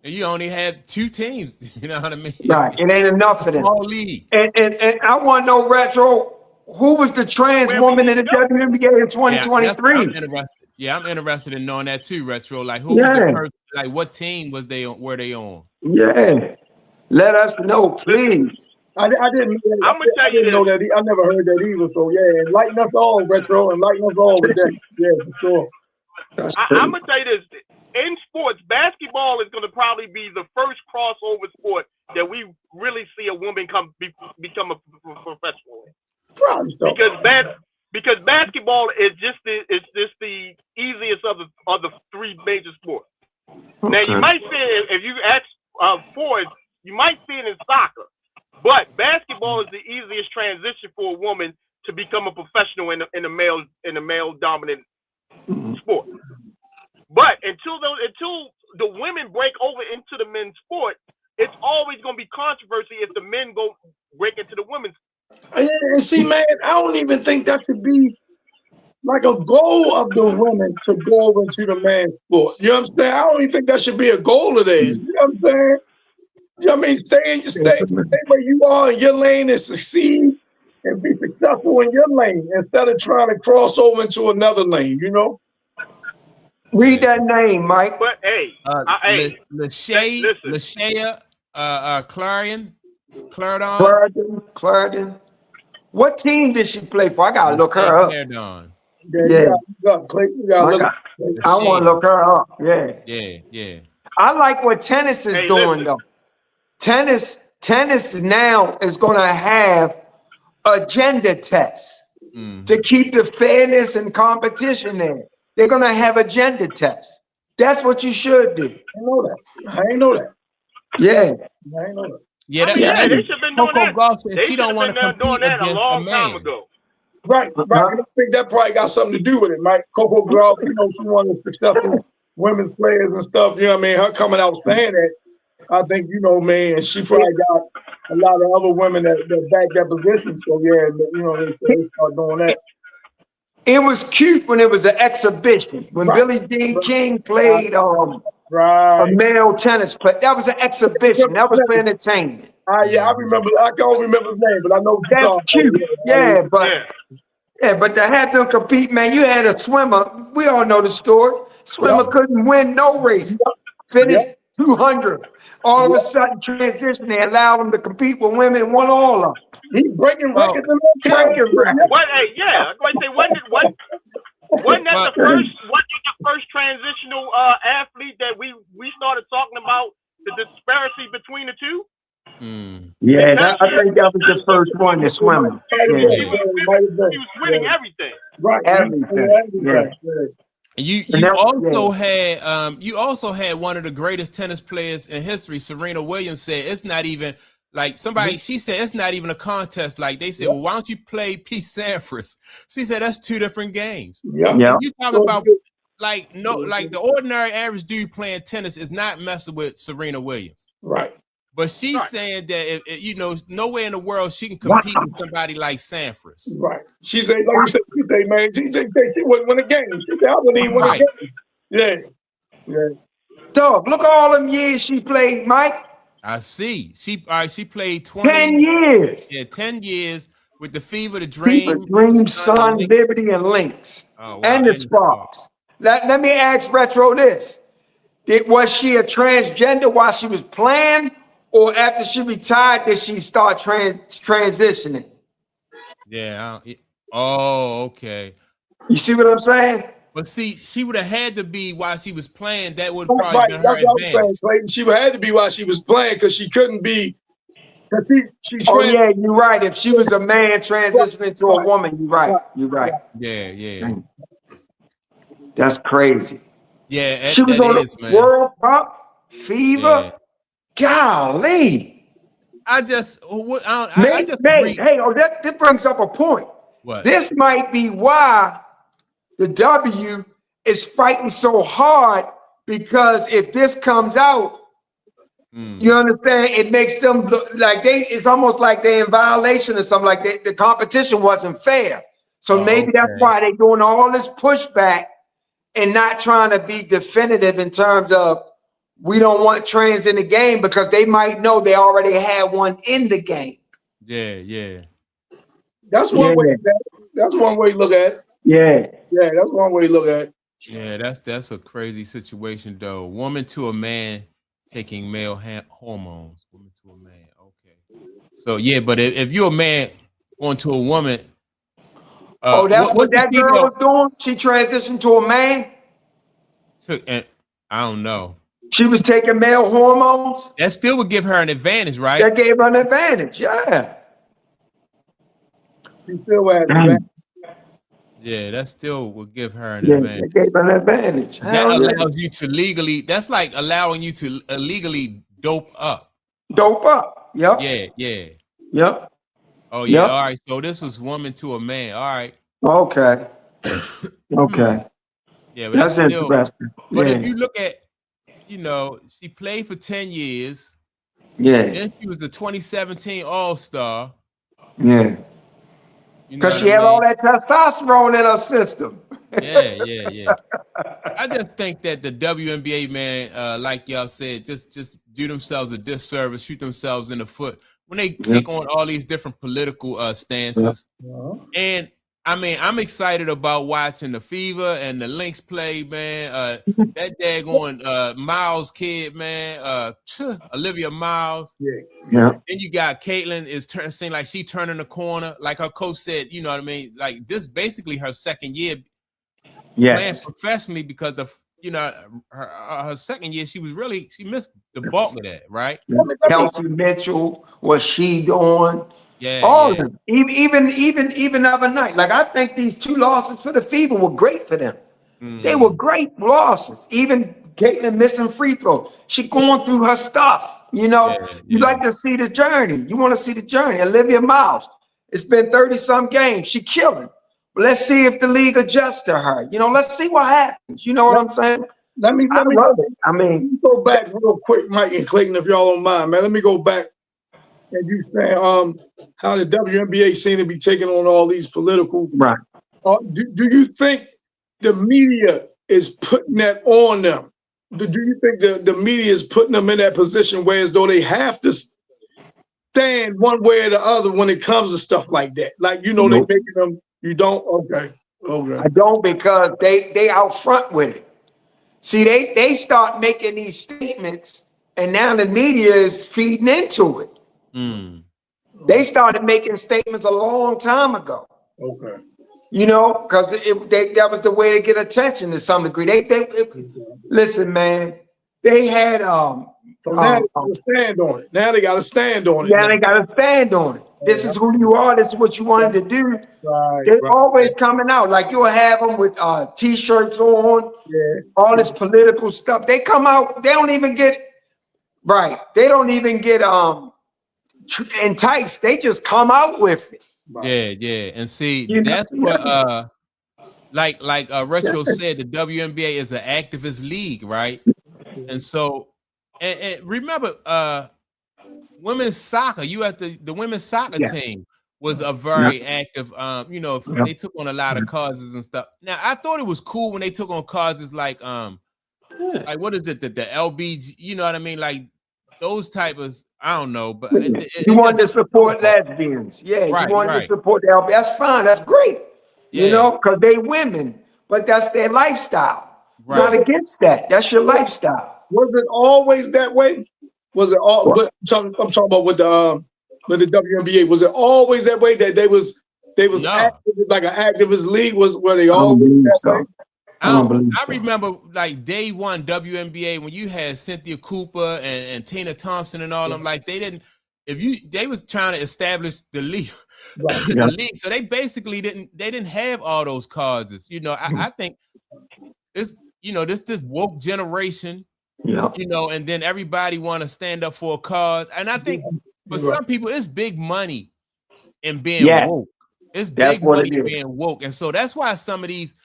You only had 2 teams. You know what I mean? Right, it ain't enough for them. Small league. And I want to know, Retro, who was the trans woman in the WNBA in 2023? Yeah, I'm interested in knowing that too, Retro. Like, who was the person? Like, what team was they on? Were they on? Yeah, let us know, please. I didn't know that. I never heard that either. So yeah, enlighten us all, Retro. Enlighten us all with that. Yeah, for sure. I'm gonna tell you this: in sports, basketball is gonna probably be the first crossover sport that we really see a woman become a professional in. Probably so. because basketball is just the easiest of the three major sports. Okay. Now you might see it if you ask for it, you might see it in soccer, but basketball is the easiest transition for a woman to become a professional in a male dominant sport. But until the women break over into the men's sport, it's always going to be controversy if the men break into the women's. And see, man, I don't even think that should be like a goal of the women to go over into the man's sport. You know what I'm saying? I don't even think that should be a goal of theirs. You know what I'm saying? You know what I mean? Stay where you are in your lane and succeed and be successful in your lane instead of trying to cross over into another lane, you know? Read that name, Mike. But hey, Lashaya Clarendon. What team did she play for? I gotta look her up. I want to look her up. Yeah. I like what tennis is doing though. Tennis now is gonna have a gender test to keep the fairness and competition there. They're gonna have a gender test. That's what you should do. I ain't know that. Yeah. I ain't know that. Yeah, they should have been doing that. She don't want to compete against a long time ago. Right. I think that probably got something to do with it, Mike. Coco Gauff, you know, she's one of the successful women's players and stuff. You know what I mean? Her coming out saying that, I think, you know, man, she probably got a lot of other women that back that position. So yeah, you know, they start doing that. It was cute when it was an exhibition. When Billie Jean King played a male tennis player. That was an exhibition. That was for entertainment. Yeah, I remember. I can't remember his name, but I know that's cute. But to have them compete, man, you had a swimmer. We all know the story. Swimmer couldn't win no race. Finished 200. All of a sudden, transition, they allowed him to compete with women and won all of them. He breaking records in that What? Hey, yeah. I say wasn't that the first transitional athlete that we started talking about the disparity between the two? Yeah, I think that was the first one, the swimming. He was winning everything. Right. Everything. You also had one of the greatest tennis players in history, Serena Williams, said it's not even like she said it's not even a contest. Like they said, well, why don't you play Pete Sampras? She said that's two different games. Yeah. You talk about the ordinary average dude playing tennis is not messing with Serena Williams. Right. But she's saying that if nowhere in the world she can compete with somebody like Sampras. Right. She said, like you said, man, she wouldn't win a game. She said, I wouldn't even win a game. Yeah. Dog, look at all them years she played, Mike. I see. She played 10 years. Yeah, 10 years with the Fever, the Dream, Sun, Liberty, and Lynx. And the Sparks. Let me ask Retro this. Was she a transgender while she was playing, or after she retired did she start transitioning? Yeah. Okay. You see what I'm saying? But see, she would have had to be while she was playing. That would probably been her advantage. She would have had to be while she was playing because she couldn't be. Yeah, you're right. If she was a man transitioning to a woman, you're right. Yeah. That's crazy. Yeah, she was on the World Cup, Fever. Yeah. Golly. This brings up a point. What? This might be why the W is fighting so hard, because if this comes out, you understand, it makes them look like it's almost like they're in violation or something, like the competition wasn't fair. So maybe that's why they're doing all this pushback and not trying to be definitive in terms of we don't want trans in the game, because they might know they already had one in the game. Yeah. That's one way. That's one way to look at it. Yeah, that's one way to look at it. Yeah, that's a crazy situation though. Woman to a man taking male hormones. Woman to a man. Okay. So yeah, but if you're a man going to a woman. That's what that girl was doing? She transitioned to a man? I don't know. She was taking male hormones? That still would give her an advantage, right? That gave her an advantage, yeah. She still has an advantage. Yeah, that still would give her an Yeah, advantage. they gave an advantage. That Hell yeah. allows you to legally. That's like allowing you to illegally dope up. Dope up. Yep. Yeah, yeah. Yep. Oh yeah. Yep. All right. So this was woman to a man. All right. Okay. Okay. Yeah, but That's that's still. interesting. But if Yeah. you look at, she played for 10 years. Yeah. Then she was the 2017 All-Star. Yeah. You know Because what she I had all mean? that testosterone in her system. Yeah. I just think that the WNBA, man, like y'all said, just do themselves a disservice, shoot themselves in the foot when they take on all these different political stances. And I mean, I'm excited about watching the Fever and the Lynx play, man. That daggone Miles kid, man. Olivia Miles. Yeah. Then you got Caitlin seem like she turning the corner. Like her coach said, you know what I mean? Like this basically her second year playing professionally because her second year she missed the bulk of that, right? Kelsey Mitchell, what she doing? Yeah, all of them. Even the other night. Like I think these 2 losses for the Fever were great for them. They were great losses. Even Caitlin missing free throws. She going through her stuff. You know, you like to see the journey. You want to see the journey. Olivia Miles. It's been 30-some games. She killing. But let's see if the league adjusts to her. You know, let's see what happens. You know what I'm saying? Let me love it. I mean, go back real quick, Mike and Clayton, if y'all don't mind, man. Let me go back and you saying how the WNBA seem to be taking on all these political. Right. Do you think the media is putting that on them? Do you think the media is putting them in that position where as though they have to stand one way or the other when it comes to stuff like that? Like, they making them, you don't? Okay. I don't, because they out front with it. See, they start making these statements and now the media is feeding into it. They started making statements a long time ago. Okay. You know, because that was the way to get attention to some degree. Listen, man. They had so now they gotta stand on it. Now they gotta stand on it. Yeah, they gotta stand on it. This is who you are. This is what you wanted to do. They're always coming out. Like you'll have them with t-shirts on, all this political stuff. They come out. They don't even get They don't even get enticed. They just come out with it. Yeah. And see, that's what like Retro said, the WNBA is an activist league, right? And so and remember women's soccer, you at the women's soccer team was a very active they took on a lot of causes and stuff. Now I thought it was cool when they took on causes like what is it, the LBG, you know what I mean? Like those type of, I don't know, but you want to support lesbians. Yeah, you want to support the LB. That's fine. That's great. You know, because they women, but that's their lifestyle. Not against that. That's your lifestyle. Was it always that way? Was it all? I'm talking about with the WNBA. Was it always that way that they was active, like an activist league? Was where they always that way? I remember like day one WNBA when you had Cynthia Cooper and Tina Thompson and all them. Like they was trying to establish the league, the league. So they basically didn't have all those causes. You know, I think it's this woke generation. And then everybody want to stand up for a cause. And I think for some people it's big money in being woke. It's big money being woke, and so that's why some of these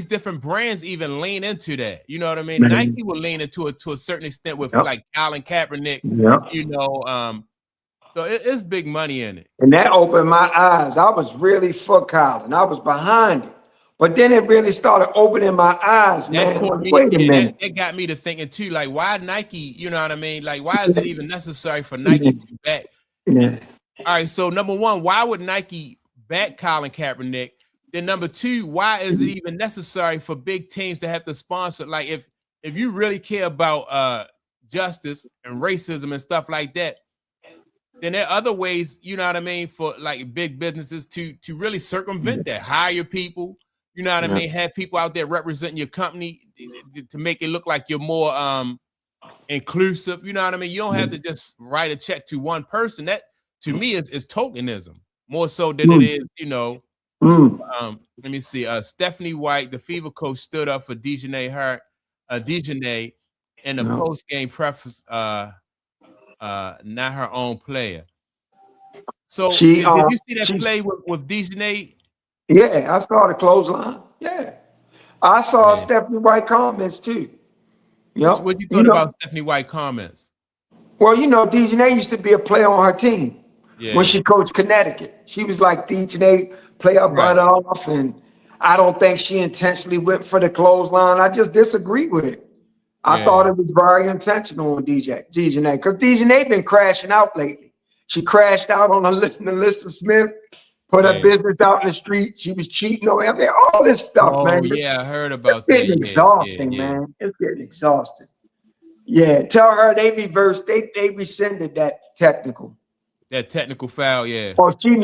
different brands even lean into that. You know what I mean? Nike will lean into it to a certain extent with like Colin Kaepernick. So it's big money in it. And that opened my eyes. I was really for Colin. I was behind it. But then it really started opening my eyes, man. Wait a minute. It got me to thinking too, like, why Nike? You know what I mean? Like, why is it even necessary for Nike to back? All right, so number one, why would Nike back Colin Kaepernick? Then number two, why is it even necessary for big teams to have to sponsor? Like, if you really care about justice and racism and stuff like that, then there are other ways, you know what I mean, for like big businesses to really circumvent that. Hire people, you know what I mean, have people out there representing your company to make it look like you're more inclusive. You know what I mean? You don't have to just write a check to one person. That to me is tokenism more so than it is, Let me see. Stephanie White, the Fever coach, stood up for Dejanay in the post-game preface, not her own player. So did you see that play with Dejanay? Yeah, I saw the clothesline. Yeah. I saw Stephanie White comments too. Yep. What you thought about Stephanie White comments? Well, Dejanay used to be a player on her team when she coached Connecticut. She was like, Dejanay, play her butt off, and I don't think she intentionally went for the clothesline. I just disagree with it. I thought it was very intentional on Dejanay, because Dejanay been crashing out lately. She crashed out on Alyssa Smith, put her business out in the street. She was cheating on everything, all this stuff, man. Yeah, I heard about that. It's getting exhausting, man. It's getting exhausting. Yeah, tell her they reversed, they rescinded that technical. That technical foul, yeah. Oh, she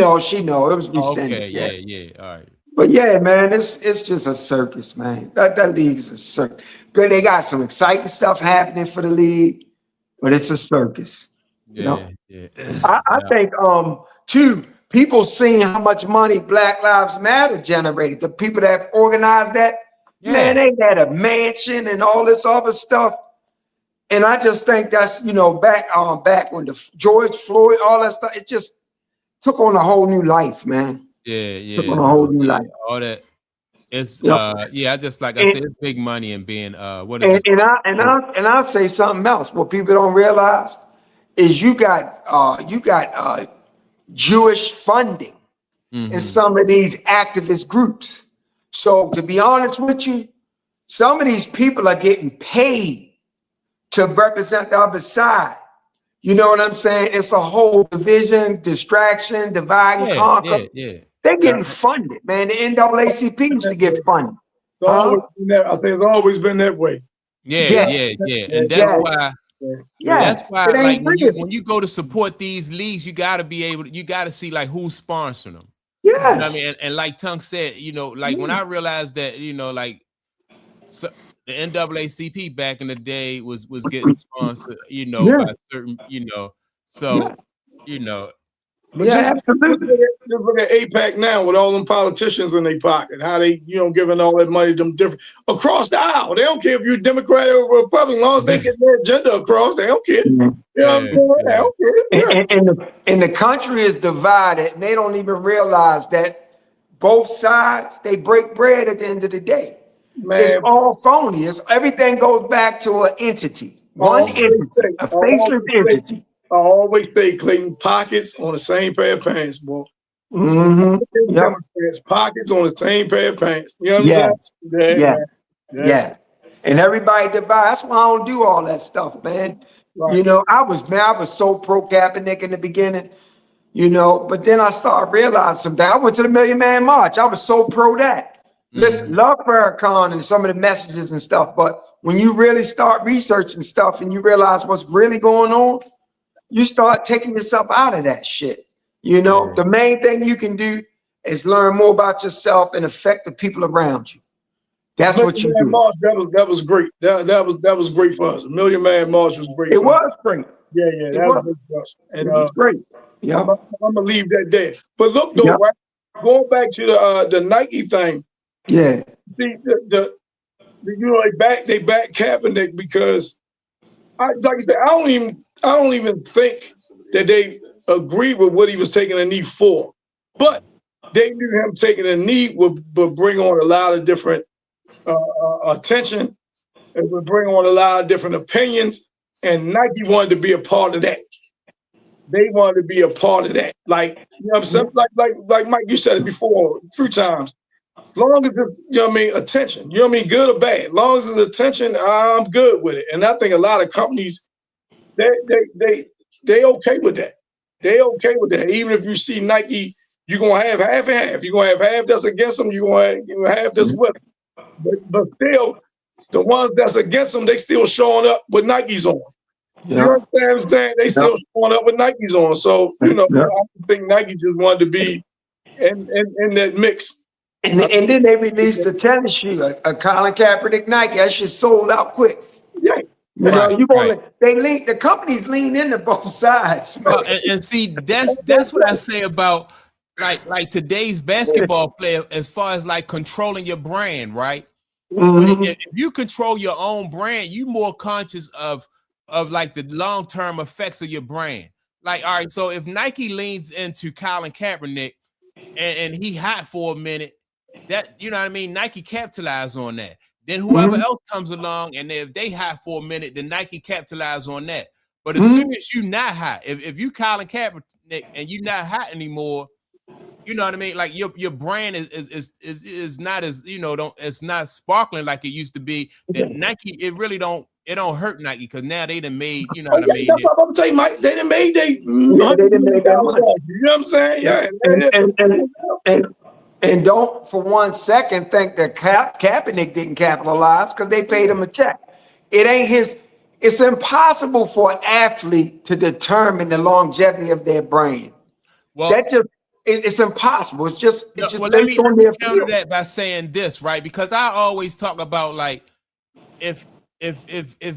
know. It was rescinded. Okay, yeah. All right. But yeah, man, it's just a circus, man. That league is a circus. Good, they got some exciting stuff happening for the league, but it's a circus. Yeah. I think too, people seeing how much money Black Lives Matter generated. The people that organized that, man, they had a mansion and all this other stuff. And I just think that's back when the George Floyd, all that stuff, it just took on a whole new life, man. Yeah. Took on a whole new life. All that. It's I just I said, it's big money and being I'll say something else. What people don't realize is you got Jewish funding in some of these activist groups. So to be honest with you, some of these people are getting paid to represent the other side. You know what I'm saying? It's a whole division, distraction, divide and conquer. They're getting funded, man. The NAACP used to get funded. I say it's always been that way. Yeah. And that's why like when you go to support these leagues, you gotta see like who's sponsoring them. Yes. You know what I mean? And like Tunk said, when I realized that, so the NAACP back in the day was getting sponsored, by certain, But absolutely. Just look at APAC now with all them politicians in their pocket, how they, giving all that money to them different across the aisle. They don't care if you're Democrat or Republican, as long as they get their agenda across, they don't care. They don't care. And the country is divided, and they don't even realize that both sides, they break bread at the end of the day. Man, it's all phony. Everything goes back to an entity, one entity, a faceless entity. I always say, Clayton, pockets on the same pair of pants, boy. Pockets on the same pair of pants. You know what I'm saying? Yeah. And everybody divides. That's why I don't do all that stuff, man. Right. I was so pro Kaepernick in the beginning, but then I started realizing something. I went to the Million Man March. I was so pro that. Listen, love Farrakhan and some of the messages and stuff, but when you really start researching stuff and you realize what's really going on, you start taking yourself out of that shit. The main thing you can do is learn more about yourself and affect the people around you. That's what you do. March, that was great. That was great for us. The Million Man March was great. It was great. Yeah, that was great for us. And it was great. Yeah, I'm gonna leave that there. But look though, right? Going back to the Nike thing. Yeah. See, they back Kaepernick because, like I said, I don't even think that they agree with what he was taking a knee for, but they knew him taking a knee would bring on a lot of different attention. It would bring on a lot of different opinions, and Nike wanted to be a part of that. They wanted to be a part of that, like what I'm saying, like Mike, you said it before a few times. As long as it's, attention, good or bad. As long as it's attention, I'm good with it. And I think a lot of companies, they okay with that. They okay with that. Even if you see Nike, you're gonna have half and half. You're gonna have half that's against them. You're gonna have half that's with them. But still, the ones that's against them, they still showing up with Nikes on. You understand what I'm saying? They still showing up with Nikes on. So I think Nike just wanted to be in that mix. And then they released a tennis shoe, a Colin Kaepernick Nike. That shit sold out quick. Yeah. The companies lean into both sides. And see, that's what I say about like today's basketball player, as far as like controlling your brand, right? Mm-hmm. If you control your own brand, you more conscious of like the long-term effects of your brand. Like, all right, so if Nike leans into Colin Kaepernick and he hot for a minute, that, you know what I mean, Nike capitalize on that. Then whoever else comes along, and if they hot for a minute, then Nike capitalize on that. But as soon as you not hot, if you Colin Kaepernick and you not hot anymore, you know what I mean? Like your brand is not as, you know, it's not sparkling like it used to be. That Nike, it don't hurt Nike because now they done made, you know what I mean? That's what I'm saying, Mike. They done made they They didn't make that money. You know what I'm saying? Yeah. And don't for 1 second think that Kaepernick didn't capitalize because they paid him a check. It ain't his. It's impossible for an athlete to determine the longevity of their brand. Well, it's impossible. It's just well, based on let me their counter field. that by saying this, right? Because I always talk about like if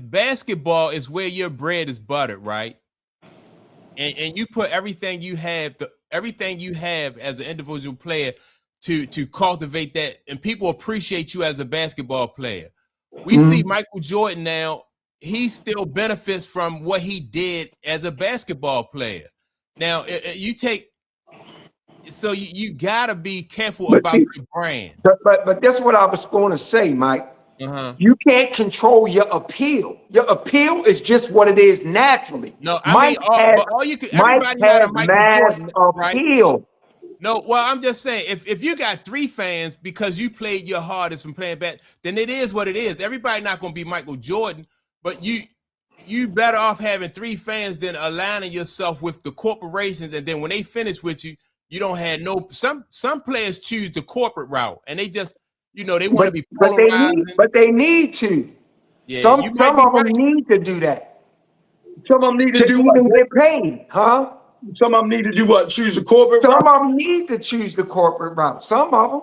basketball is where your bread is buttered, right? And you put everything you have as an individual player to cultivate that, and people appreciate you as a basketball player. We see Michael Jordan now, he still benefits from what he did as a basketball player. Now, you gotta be careful about your brand. But that's what I was going to say, Mike. You can't control your appeal. Your appeal is just what it is naturally. No, everybody had a Michael Jordan appeal. Right? No, well, I'm just saying, if you got 3 fans because you played your hardest from playing back, then it is what it is. Everybody not going to be Michael Jordan, but you better off having 3 fans than aligning yourself with the corporations, and then when they finish with you, you don't have no. Some players choose the corporate route, and they just, you know, they want to be polarizing. But they need to. Yeah, some of them need to do that. Some of them need to do what? Even get paid, huh? Some of them need to do what? Choose the corporate route? Some of them need to choose the corporate route. Some of them.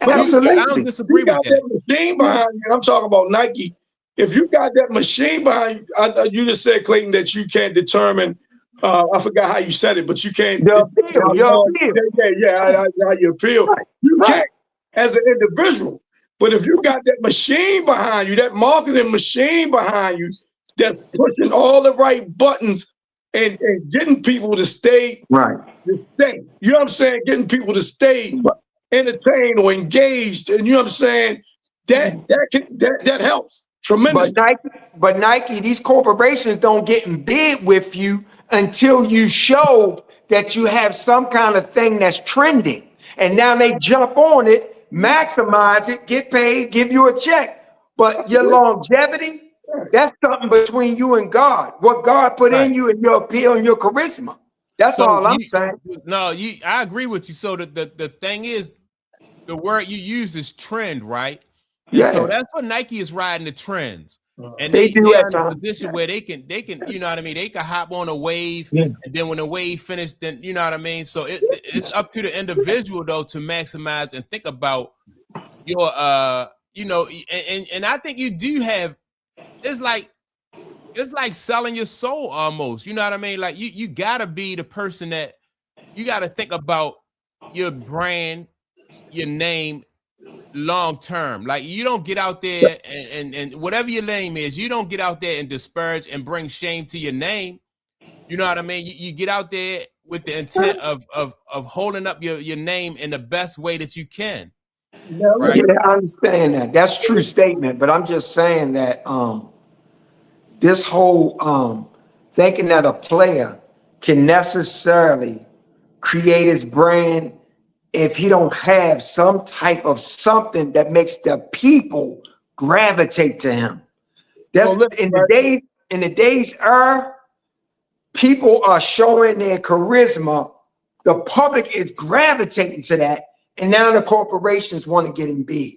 Absolutely. I don't disagree with that machine behind you. I'm talking about Nike. If you got that machine behind you, you just said, Clayton, that you can't determine. I forgot how you said it, but you can't. Your appeal. How you appeal. Right. You can't as an individual. But if you got that machine behind you, that marketing machine behind you, that's pushing all the right buttons and getting people to stay. Right. To stay. You know what I'm saying? Getting people to stay entertained or engaged. And you know what I'm saying? That helps tremendously. But Nike, these corporations don't get in bid with you until you show that you have some kind of thing that's trending. And now they jump on it, maximize it, get paid, give you a check. But your longevity, that's something between you and God. What God put in you and your appeal and your charisma. That's all I'm saying. No, I agree with you. So the thing is, the word you use is trend, right? And so that's what Nike is riding the trends. And they're in a position where they can, you know what I mean? They can hop on a wave, and then when the wave finished, then you know what I mean? So it's up to the individual though to maximize and think about your you know, and I think you do have, it's like selling your soul almost. You know what I mean? Like you gotta be the person that you gotta think about your brand, your name long term. Like you don't get out there and whatever your name is, you don't get out there and disparage and bring shame to your name. You know what I mean? You get out there with the intent of holding up your name in the best way that you can. Right? Yeah, I understand that. That's a true statement, but I'm just saying that this whole thinking that a player can necessarily create his brand if he don't have some type of something that makes the people gravitate to him. That's in the days era, people are showing their charisma. The public is gravitating to that, and now the corporations want to get in big.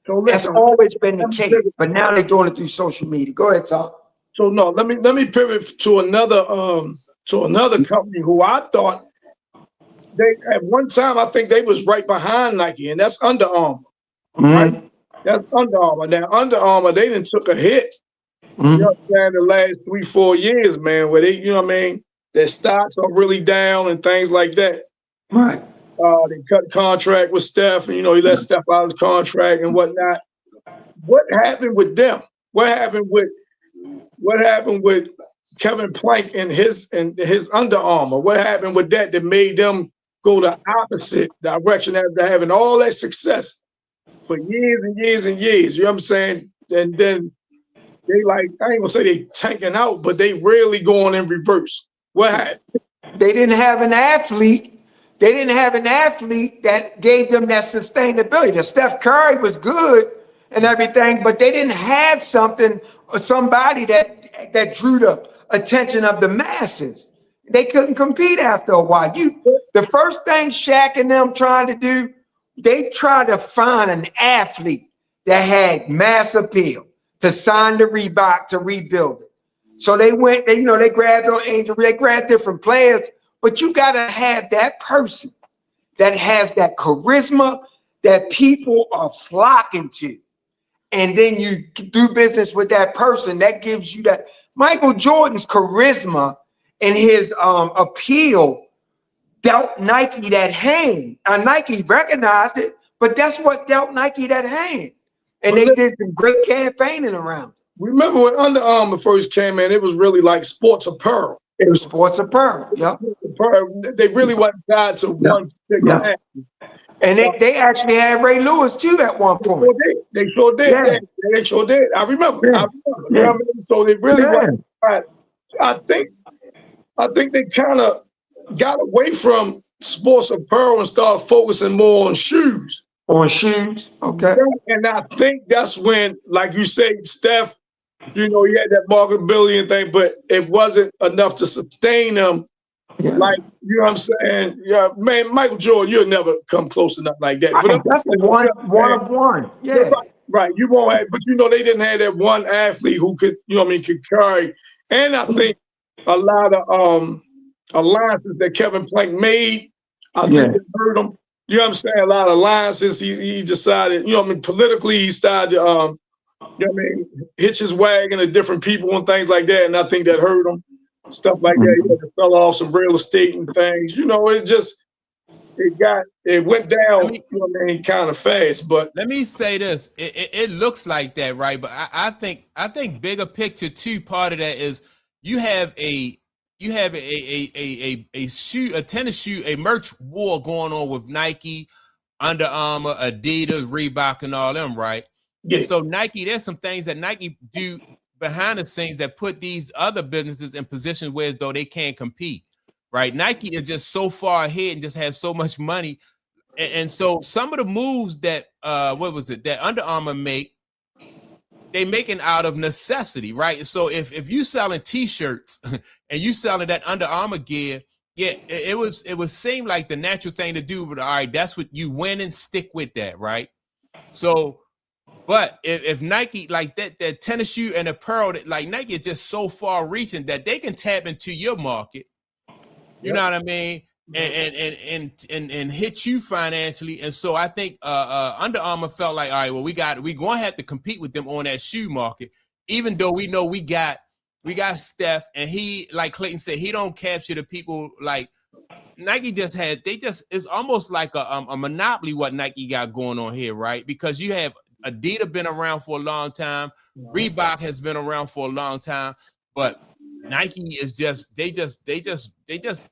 So that's always been the case, but now they're doing it through social media. Go ahead, Tom. So no, let me pivot to another company who I thought they at one time I think they was right behind Nike, and that's Under Armour. Right? That's Under Armour. Now Under Armour, they done took a hit. You know what I'm saying, the last 3-4 years, man, where they, you know what I mean, their stocks are really down and things like that. Right. They cut contract with Steph, and he let Steph out of his contract and whatnot. What happened with them? What happened with Kevin Plank and his Under Armour? What happened with that made them go the opposite direction after having all that success for years and years and years? You know what I'm saying? And then they I ain't gonna say they tanking out, but they really going in reverse. What happened? They didn't have an athlete. They didn't have an athlete that gave them that sustainability. The Steph Curry was good and everything, but they didn't have something or somebody that drew the attention of the masses. They couldn't compete after a while. The first thing Shaq and them trying to do, they tried to find an athlete that had mass appeal to sign the Reebok to rebuild it. So they went, they grabbed on Angel, they grabbed different players, but you got to have that person that has that charisma that people are flocking to. And then you do business with that person that gives you that. Michael Jordan's charisma and his appeal dealt Nike that hand. Nike recognized it, but that's what dealt Nike that hand. And they did some great campaigning around it. Remember when Under Armour first came in, it was really like sports apparel. It was sports apparel. Yep. They really wasn't tied to one particular athlete. And they actually had Ray Lewis too at one point. They sure did. Yeah. They sure did. I remember. Yeah. So they really wasn't tied. I think they kind of got away from sports apparel and started focusing more on shoes. On shoes, okay. And I think that's when, like you say, Steph, he had that marketability and thing, but it wasn't enough to sustain them. Yeah. Like, you know what I'm saying? Yeah, man, Michael Jordan, you'll never come close to nothing like that. But that's the one of one. Yeah. Right. You won't have, but they didn't have that one athlete who could, could carry. And I think a lot of alliances that Kevin Plank made, I think it hurt him. You know what I'm saying? A lot of alliances. He decided, politically he started to, hitch his wagon to different people and things like that. And I think that hurt him. Stuff like that. He had to sell off some real estate and things. It went down, kind of fast. But let me say this: it looks like that, right? But I think bigger picture too. Part of that is you have a tennis shoe, a merch war going on with Nike, Under Armour, Adidas, Reebok, and all them, right? Yeah. And so Nike, there's some things that Nike do behind the scenes that put these other businesses in positions where as though they can't compete, right? Nike is just so far ahead and just has so much money. And so some of the moves that, that Under Armour they making out of necessity, right? So if you selling T-shirts and you selling that Under Armour gear, it would seem like the natural thing to do. But all right, that's what you win and stick with that, right? So, but if Nike like that tennis shoe and apparel, like Nike is just so far reaching that they can tap into your market. You know what I mean? And hit you financially. And so I think Under Armour felt like, all right, well, we're going to have to compete with them on that shoe market, even though we know we got Steph, and he, like Clayton said, he don't capture the people like Nike it's almost like a monopoly what Nike got going on here, right? Because you have Adidas been around for a long time, Reebok has been around for a long time, but Nike is they just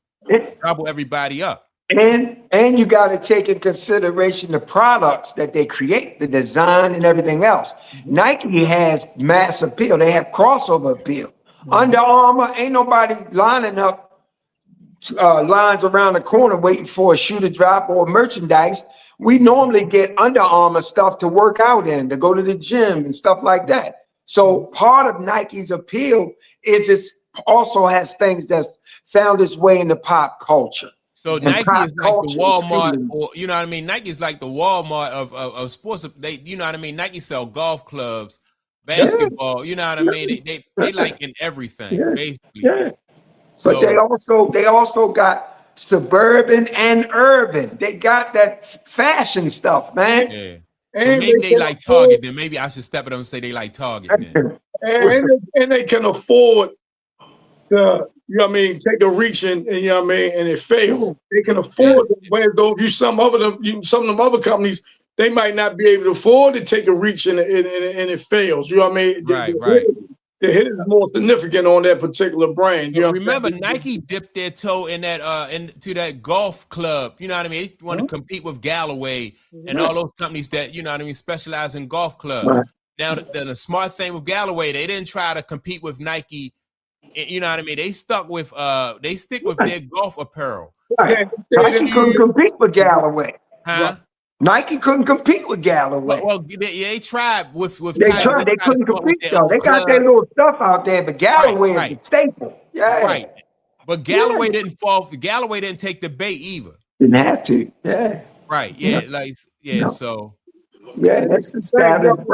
gobble everybody up. And you got to take in consideration the products that they create, the design and everything else. Nike has mass appeal. They have crossover appeal. Under Armour, ain't nobody lining up lines around the corner waiting for a shoe to drop or merchandise. We normally get Under Armour stuff to work out in, to go to the gym and stuff like that. So part of Nike's appeal is it also has things that's found its way in the pop culture. So and Nike is like the Walmart, or you know what I mean? Nike is like the Walmart of sports. They, you know what I mean? Nike sell golf clubs, basketball. You know what I mean? They like in everything, basically. Yeah. So, but they also got suburban and urban. They got that fashion stuff, man. Yeah. So maybe they like Target. Then maybe I should step it up and say they like Target. Then. And they can afford to, you know what I mean, take a reach and you know what I mean, and it fails. They can afford it. Whereas though some of them other companies, they might not be able to afford to take a reach and it fails. You know what I mean? Right. The hit is more significant on that particular brand. You know remember, Nike dipped their toe in that into that golf club. You know what I mean? They want to compete with Galloway and all those companies that, you know what I mean, specialize in golf clubs. Right. Now, the smart thing with Galloway, they didn't try to compete with Nike. You know what I mean? They stick with their golf apparel. Right. Nike couldn't compete with Galloway. Huh? Nike couldn't compete with Galloway. Well, they tried with they Tiger. tried. They couldn't compete though. They got their little stuff out there, but Galloway is the staple. Yeah. Right. But Galloway didn't fall. Galloway didn't take the bait either. Didn't have to. Yeah. Right. Yeah. So. Yeah, that's the standard.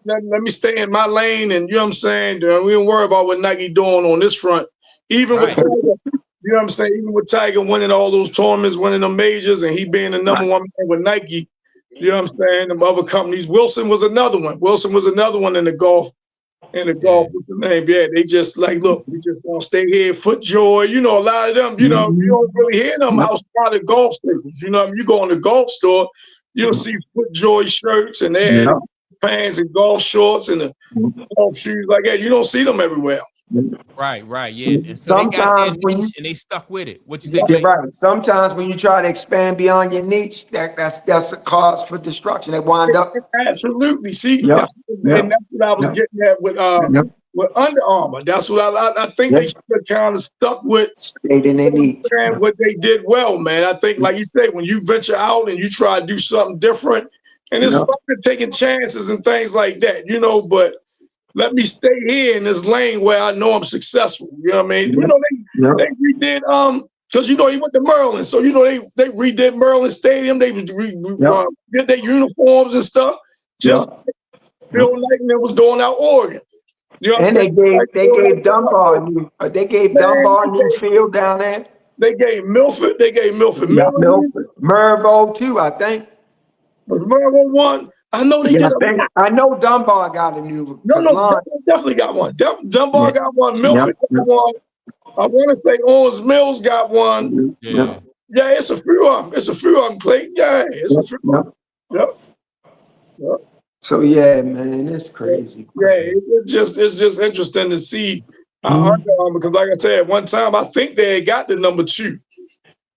Let me stay in my lane, and you know what I'm saying. We don't worry about what Nike doing on this front. Even with Tiger, you know what I'm saying. Even with Tiger winning all those tournaments, winning the majors, and he being the number one man with Nike, you know what I'm saying. The other companies, Wilson was another one. Wilson was another one in the golf. What's the name? Yeah, they just like, look, we just want to stay here. FootJoy, you know, a lot of them, you know, you don't really hear them outside of golf staples. You know, you go in the golf store. You'll see FootJoy shirts and they have pants and golf shorts and the golf shoes like that. You don't see them everywhere. Right, yeah. And so sometimes and they stuck with it. What you say? Right. Sometimes when you try to expand beyond your niche, that's a cause for destruction. They wind up. Absolutely. See, that's what I was getting at with Under Armour. That's what I think they should have kind of stuck with. Stayed in their niche. What they did well, man. I think, like you say, when you venture out and you try to do something different, and it's fun taking chances and things like that, you know, but let me stay here in this lane where I know I'm successful. You know what I mean? You know, they redid because you know he went to Maryland, so you know they redid Maryland Stadium. They did their uniforms and stuff. Just Bill Knighton was doing out Oregon. You know, and they gave Dunbar a new field down there. They gave Milford. Mervo too, I think. Mervo one. I know they did. I know Dunbar got a new. No, definitely got one. Dunbar got one. Milford got one. I want to say Owens Mills got one. Yeah, it's a few of them. Clay. Yeah, it's a few of them. Yep. So yeah, man, it's crazy. Yeah, it's just interesting to see because, like I said, one time I think they had got the number 2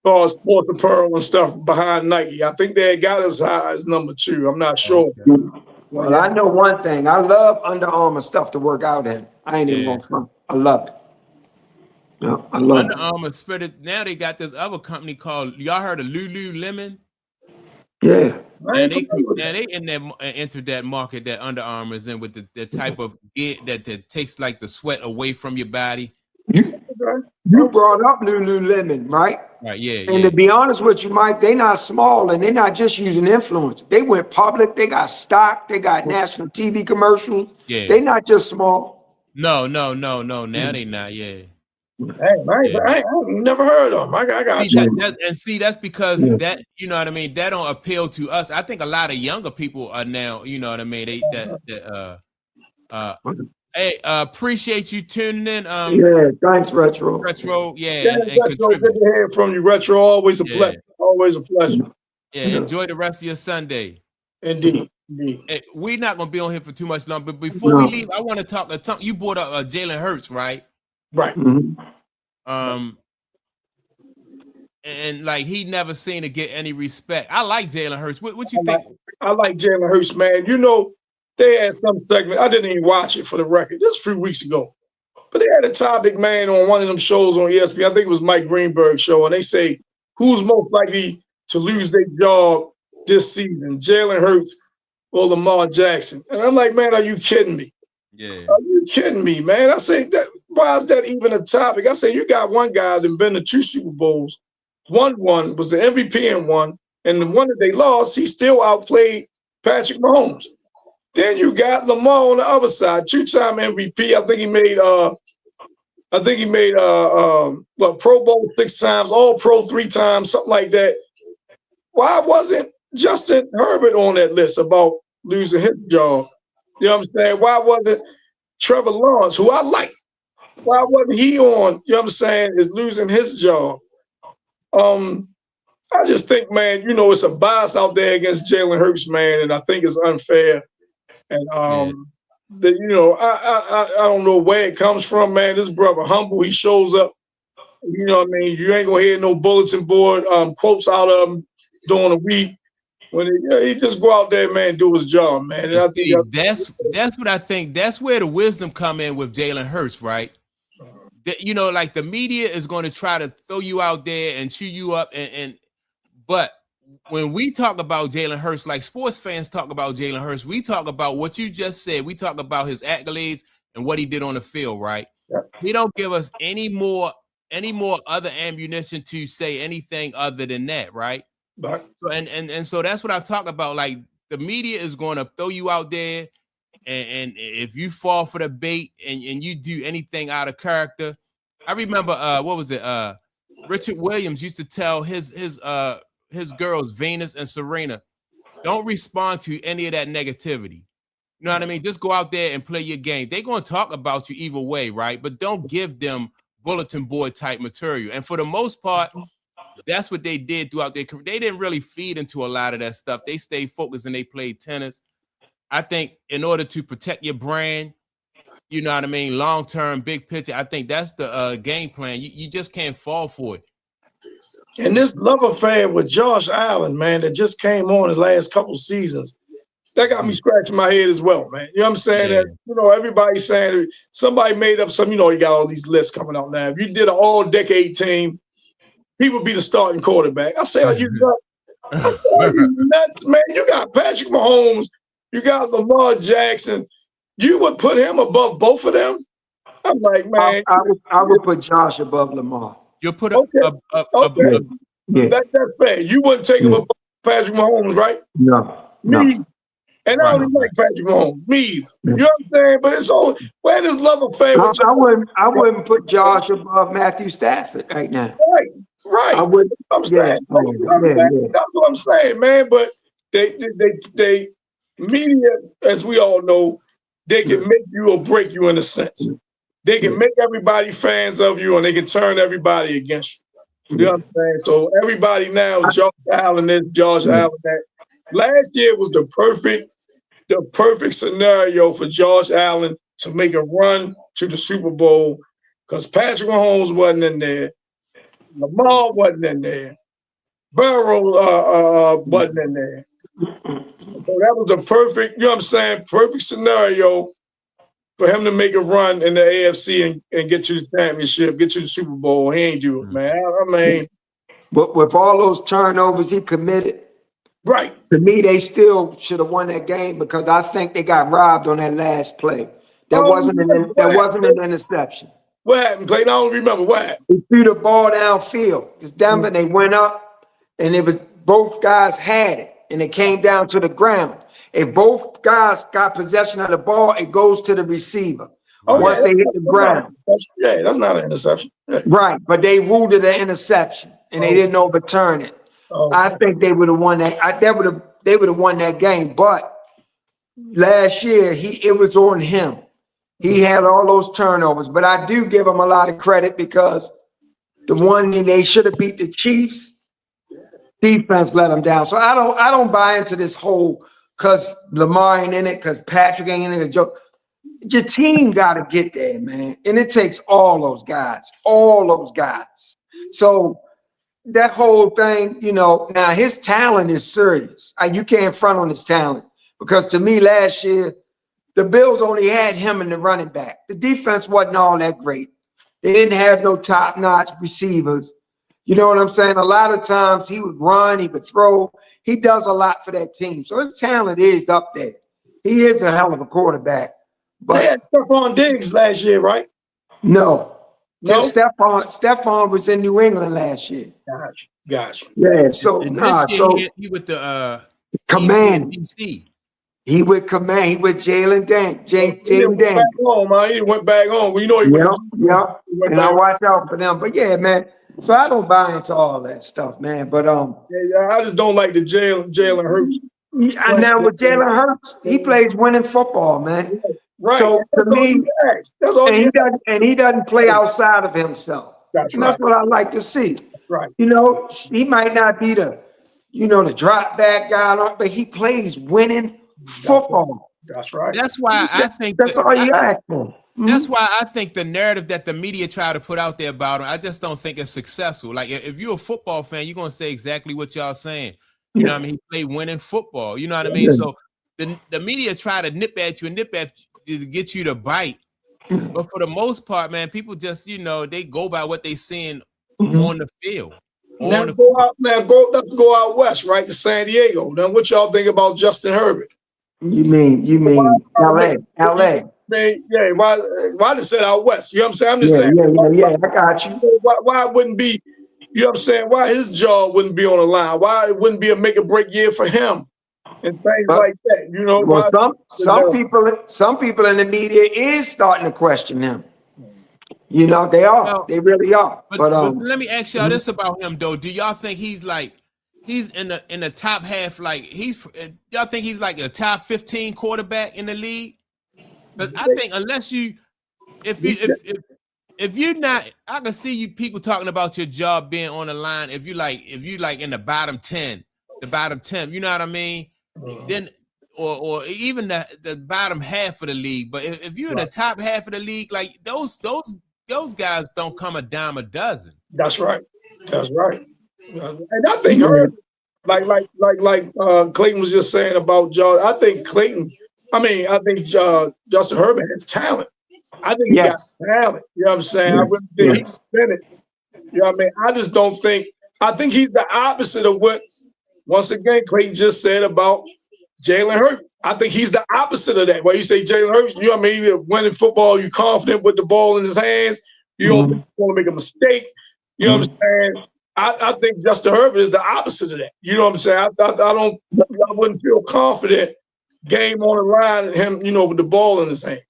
for sports apparel and stuff behind Nike. I think they had got as high as number 2. I'm not sure. Well, I know one thing. I love Under Armour stuff to work out in. I ain't even gonna front. I love it. No, I love Under Armour spread it. Now they got this other company called. Y'all heard of Lululemon? Yeah. And they entered that market that Under Armour is in with the type of gear that takes like the sweat away from your body. You brought up Lululemon, right? Right, yeah. And to be honest with you, Mike, they not small and they're not just using influence. They went public. They got stock. They got national TV commercials. Yeah. They not just small. No. Now they not. Yeah. I never heard of them. I got you. That's because that, you know what I mean, that don't appeal to us. I think a lot of younger people are now, you know what I mean, hey, appreciate you tuning in. Thanks, Retro. Retro, and good to hear from you, Retro. Always a pleasure. Always a pleasure. Yeah, enjoy the rest of your Sunday. Indeed. Hey, we're not gonna be on here for too much longer, but before we leave, I want to talk. You brought up Jalen Hurts, right? Right. And like he never seemed to get any respect. I like Jalen Hurts. What you think? I like Jalen Hurts, man. You know, they had some segment. I didn't even watch it for the record. Just a few weeks ago. But they had a topic, man, on one of them shows on ESPN. I think it was Mike Greenberg's show, and they say who's most likely to lose their job this season, Jalen Hurts or Lamar Jackson? And I'm like, man, are you kidding me? Yeah. Are you kidding me, man? I say that. Why is that even a topic? I say you got one guy that's been to 2 Super Bowls. One was the MVP in one, and the one that they lost, he still outplayed Patrick Mahomes. Then you got Lamar on the other side, 2-time MVP. I think he made Pro Bowl 6 times, All Pro 3 times, something like that. Why wasn't Justin Herbert on that list about losing his job? You know what I'm saying? Why wasn't Trevor Lawrence, who I like? Why wasn't he on? You know what I'm saying? Is losing his job. I just think, man, it's a bias out there against Jalen Hurts, man, and I think it's unfair. And I don't know where it comes from, man. This brother humble. He shows up. You know what I mean? You ain't gonna hear no bulletin board quotes out of him during the week. When he just go out there, man, do his job, man. And I See, think that's what I think. That's where the wisdom come in with Jalen Hurts, right? Like the media is going to try to throw you out there and chew you up, but when we talk about Jalen Hurts, like sports fans talk about Jalen Hurts, we talk about what you just said. We talk about his accolades and what he did on the field, right? Yep. He don't give us any more other ammunition to say anything other than that, right? Right. So and so that's what I talk about. Like the media is going to throw you out there, and if you fall for the bait and you do anything out of character, I remember what was it? Richard Williams used to tell his girls Venus and Serena, don't respond to any of that negativity. You know what I mean? Just go out there and play your game. They're going to talk about you either way, right? But don't give them bulletin board type material. And for the most part, that's what they did throughout their career. They didn't really feed into a lot of that stuff. They stayed focused and they played tennis. I think in order to protect your brand, you know what I mean, long-term, big picture, I think that's the game plan. You just can't fall for it. And this love affair with Josh Allen, man, that just came on his last couple seasons, that got me scratching my head as well, man. You know what I'm saying? Yeah. That, everybody's saying somebody made up some, you got all these lists coming out now. If you did an all-decade team, he would be the starting quarterback. I say, are you nuts, man? You got Patrick Mahomes, you got Lamar Jackson. You would put him above both of them? I'm like, man. I would put Josh above Lamar. You'll put okay. That's fair. You wouldn't take him above Patrick Mahomes, right? No. Me. And I don't even like Patrick Mahomes. Me either. You know what I'm saying? But it's all where does love affair with I wouldn't put Josh above Matthew Stafford right now. Right. I would. I'm saying. That's what I'm saying, man. But they media, as we all know, they can make you or break you in a sense. They can make everybody fans of you, and they can turn everybody against you. You know what I'm saying? So everybody now, Josh Allen this, Josh Allen that. Last year was the perfect scenario for Josh Allen to make a run to the Super Bowl because Patrick Mahomes wasn't in there, Lamar wasn't in there, Burrow wasn't in there. So that was a perfect, perfect scenario for him to make a run in the AFC and get you the championship, get you the Super Bowl. He ain't do it, man. I mean, but with all those turnovers he committed, right. To me, they still should have won that game because I think they got robbed on that last play. That wasn't an interception. What happened, Clayton? I don't remember what happened. They threw the ball downfield. It's Denver. They went up, and it was both guys had it, and it came down to the ground. If both guys got possession of the ball, it goes to the receiver once they hit the ground. That's not an interception. Yeah. Right, but they ruled it an interception, and they didn't overturn it. I think they would have won that. They would have won that game. But last year, it was on him. He had all those turnovers. But I do give him a lot of credit because the one they should have beat the Chiefs, defense let them down. So I don't buy into this whole because Lamar ain't in it, because Patrick ain't in it. Joke. Your team got to get there, man, and it takes all those guys. So. That whole thing, now his talent is serious. You can't front on his talent because to me last year, the Bills only had him and the running back. The defense wasn't all that great. They didn't have no top-notch receivers. You know what I'm saying? A lot of times he would run, he would throw. He does a lot for that team. So his talent is up there. He is a hell of a quarterback. But they had Stephon Diggs last year, right? No. Stephon was in New England last year. Gotcha. Yeah, so he with the Command. He with Command. He with Jalen Daniels. He went back home. Well, Yeah. And I watch out for them. But yeah, man. So I don't buy into all that stuff, man. But I just don't like the Jalen Hurts. Now with Jalen Hurts, he plays winning football, man. Right. So to me, that's all he doesn't play outside of himself. That's and that's what I like to see. Right. You know, he might not be the drop back guy, but he plays winning football. That's right. That's why I think that's all you ask for. That's why I think the narrative that the media try to put out there about him, I just don't think it's successful. Like, if you're a football fan, you're gonna say exactly what y'all saying. You know what I mean? He played winning football. You know what I mean? So the media try to nip at you to get you to bite. But for the most part, man, people just, they go by what they seeing on the field. Let's go out west, right, to San Diego. Now, what y'all think about Justin Herbert? You mean LA? Yeah, why they said out west? You know what I'm saying? I'm just saying. Yeah, I got you. Why it wouldn't be, you know what I'm saying? Why his job wouldn't be on the line? Why it wouldn't be a make or break year for him and things like that? You know, well, some people in the media is starting to question him. You know, they are. Well, they really are. But let me ask y'all this about him though. Do y'all think he's in the top half? Y'all think he's like a top 15 quarterback in the league? Because I think if you're not, I can see you people talking about your job being on the line. If you in the bottom 10, you know what I mean? Then or even the bottom half of the league. But if you're in the top half of the league, like those guys don't come a dime a dozen. That's right. And I think like Clayton was just saying about Josh. I think Justin Herbert has talent. I think he got talent. You know what I'm saying? I really think he's spin it. You know what I mean? I just don't think. I think he's the opposite of what, once again, Clayton just said about Jalen Hurts. I think he's the opposite of that. Where you say Jalen Hurts, you know what I mean? Winning football, you're confident with the ball in his hands. You don't want to make a mistake. You know what I'm saying? I think Justin Herbert is the opposite of that. You know what I'm saying? I wouldn't feel confident game on the line and him, with the ball in his hands.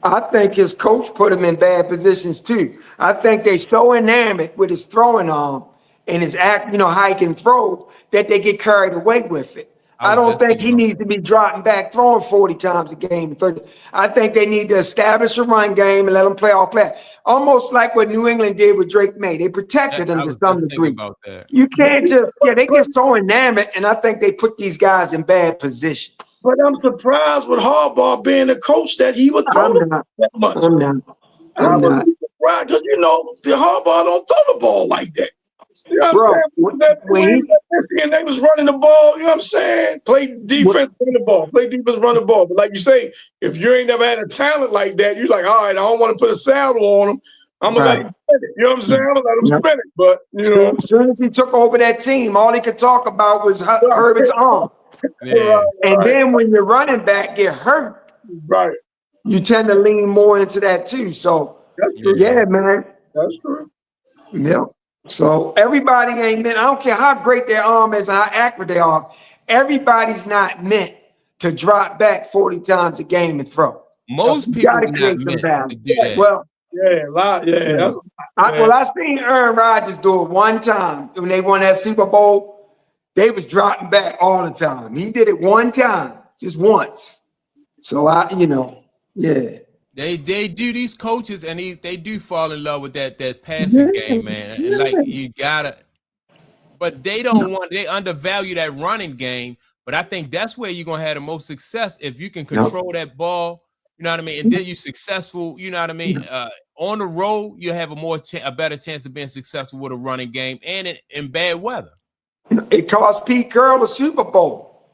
I think his coach put him in bad positions too. I think they so enamored with his throwing arm and his how he can throw that they get carried away with it. I don't think he needs to be dropping back, throwing 40 times a game. I think they need to establish a run game and let him play off play. Almost like what New England did with Drake May. They protected him to some degree. You can't they get so enamored, and I think they put these guys in bad positions. But I'm surprised with Harbaugh being a coach that he would throw that much. I'm not. Surprised because the Harbaugh don't throw the ball like that. You know what I'm saying? And they was running the ball, you know what I'm saying? Play defense, run the ball. Play defense, run the ball. But like you say, if you ain't never had a talent like that, you're like, all right, I don't want to put a saddle on him. I'm going to let him spin it. You know what I'm saying? I'm going to let him spin it. But, as soon as he took over that team, all he could talk about was Herbert's arm. And then when your running back get hurt, you tend to lean more into that too. So, man. That's true. Yeah. So everybody ain't meant. I don't care how great their arm is and how accurate they are. Everybody's not meant to drop back 40 times a game and throw. Most people got to create some balance. Well, a lot. Yeah. I seen Aaron Rodgers do it one time when they won that Super Bowl. They was dropping back all the time. He did it one time, just once. So They do, these coaches, and they do fall in love with that passing game, man. And like you gotta, but they undervalue that running game. But I think that's where you're gonna have the most success if you can control that ball. You know what I mean? And then you're successful. You know what I mean? On the road, you have a better chance of being successful with a running game and in bad weather. It cost Pete Carroll a Super Bowl.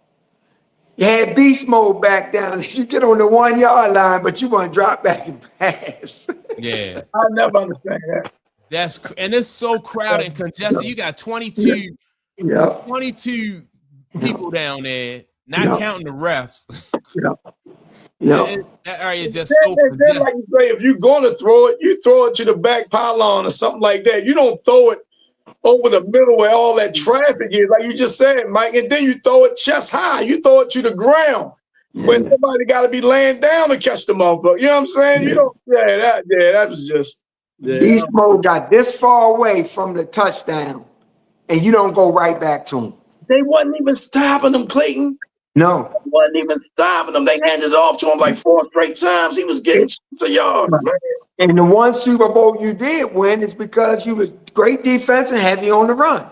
You had beast mode back down. You get on the 1 yard line, but you want to drop back and pass. Yeah, I never understand that. And it's so crowded and congested. You got 22 people down there, not counting the refs. That area is just so congested. Like you say, if you're going to throw it, you throw it to the back pylon or something like that. You don't throw it over the middle where all that traffic is, like you just said, Mike, and then you throw it chest high. You throw it to the ground when somebody got to be laying down to catch the motherfucker. You know what I'm saying? You don't. That was just. Beast mode got this far away from the touchdown, and you don't go right back to him. They wasn't even stopping them, Clayton. No. Wasn't even stopping him. They handed it off to him like 4 straight times. He was getting a yard. And the one Super Bowl you did win is because you was great defense and heavy on the run.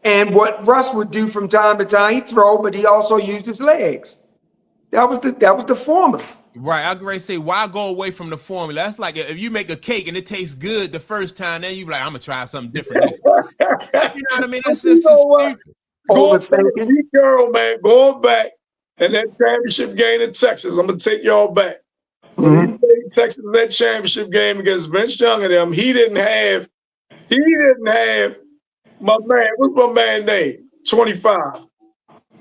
And what Russ would do from time to time, he'd throw, but he also used his legs. That was the formula. Right, I was going to say, why go away from the formula? That's like if you make a cake and it tastes good the first time, then you be like, I'm gonna try something different. You know what I mean? It's just stupid. Going back, Pete Carroll, man, going back, and that championship game in Texas, I'm gonna take y'all back. When he played Texas in that championship game against Vince Young and them, he didn't have my man. What's my man name? 25.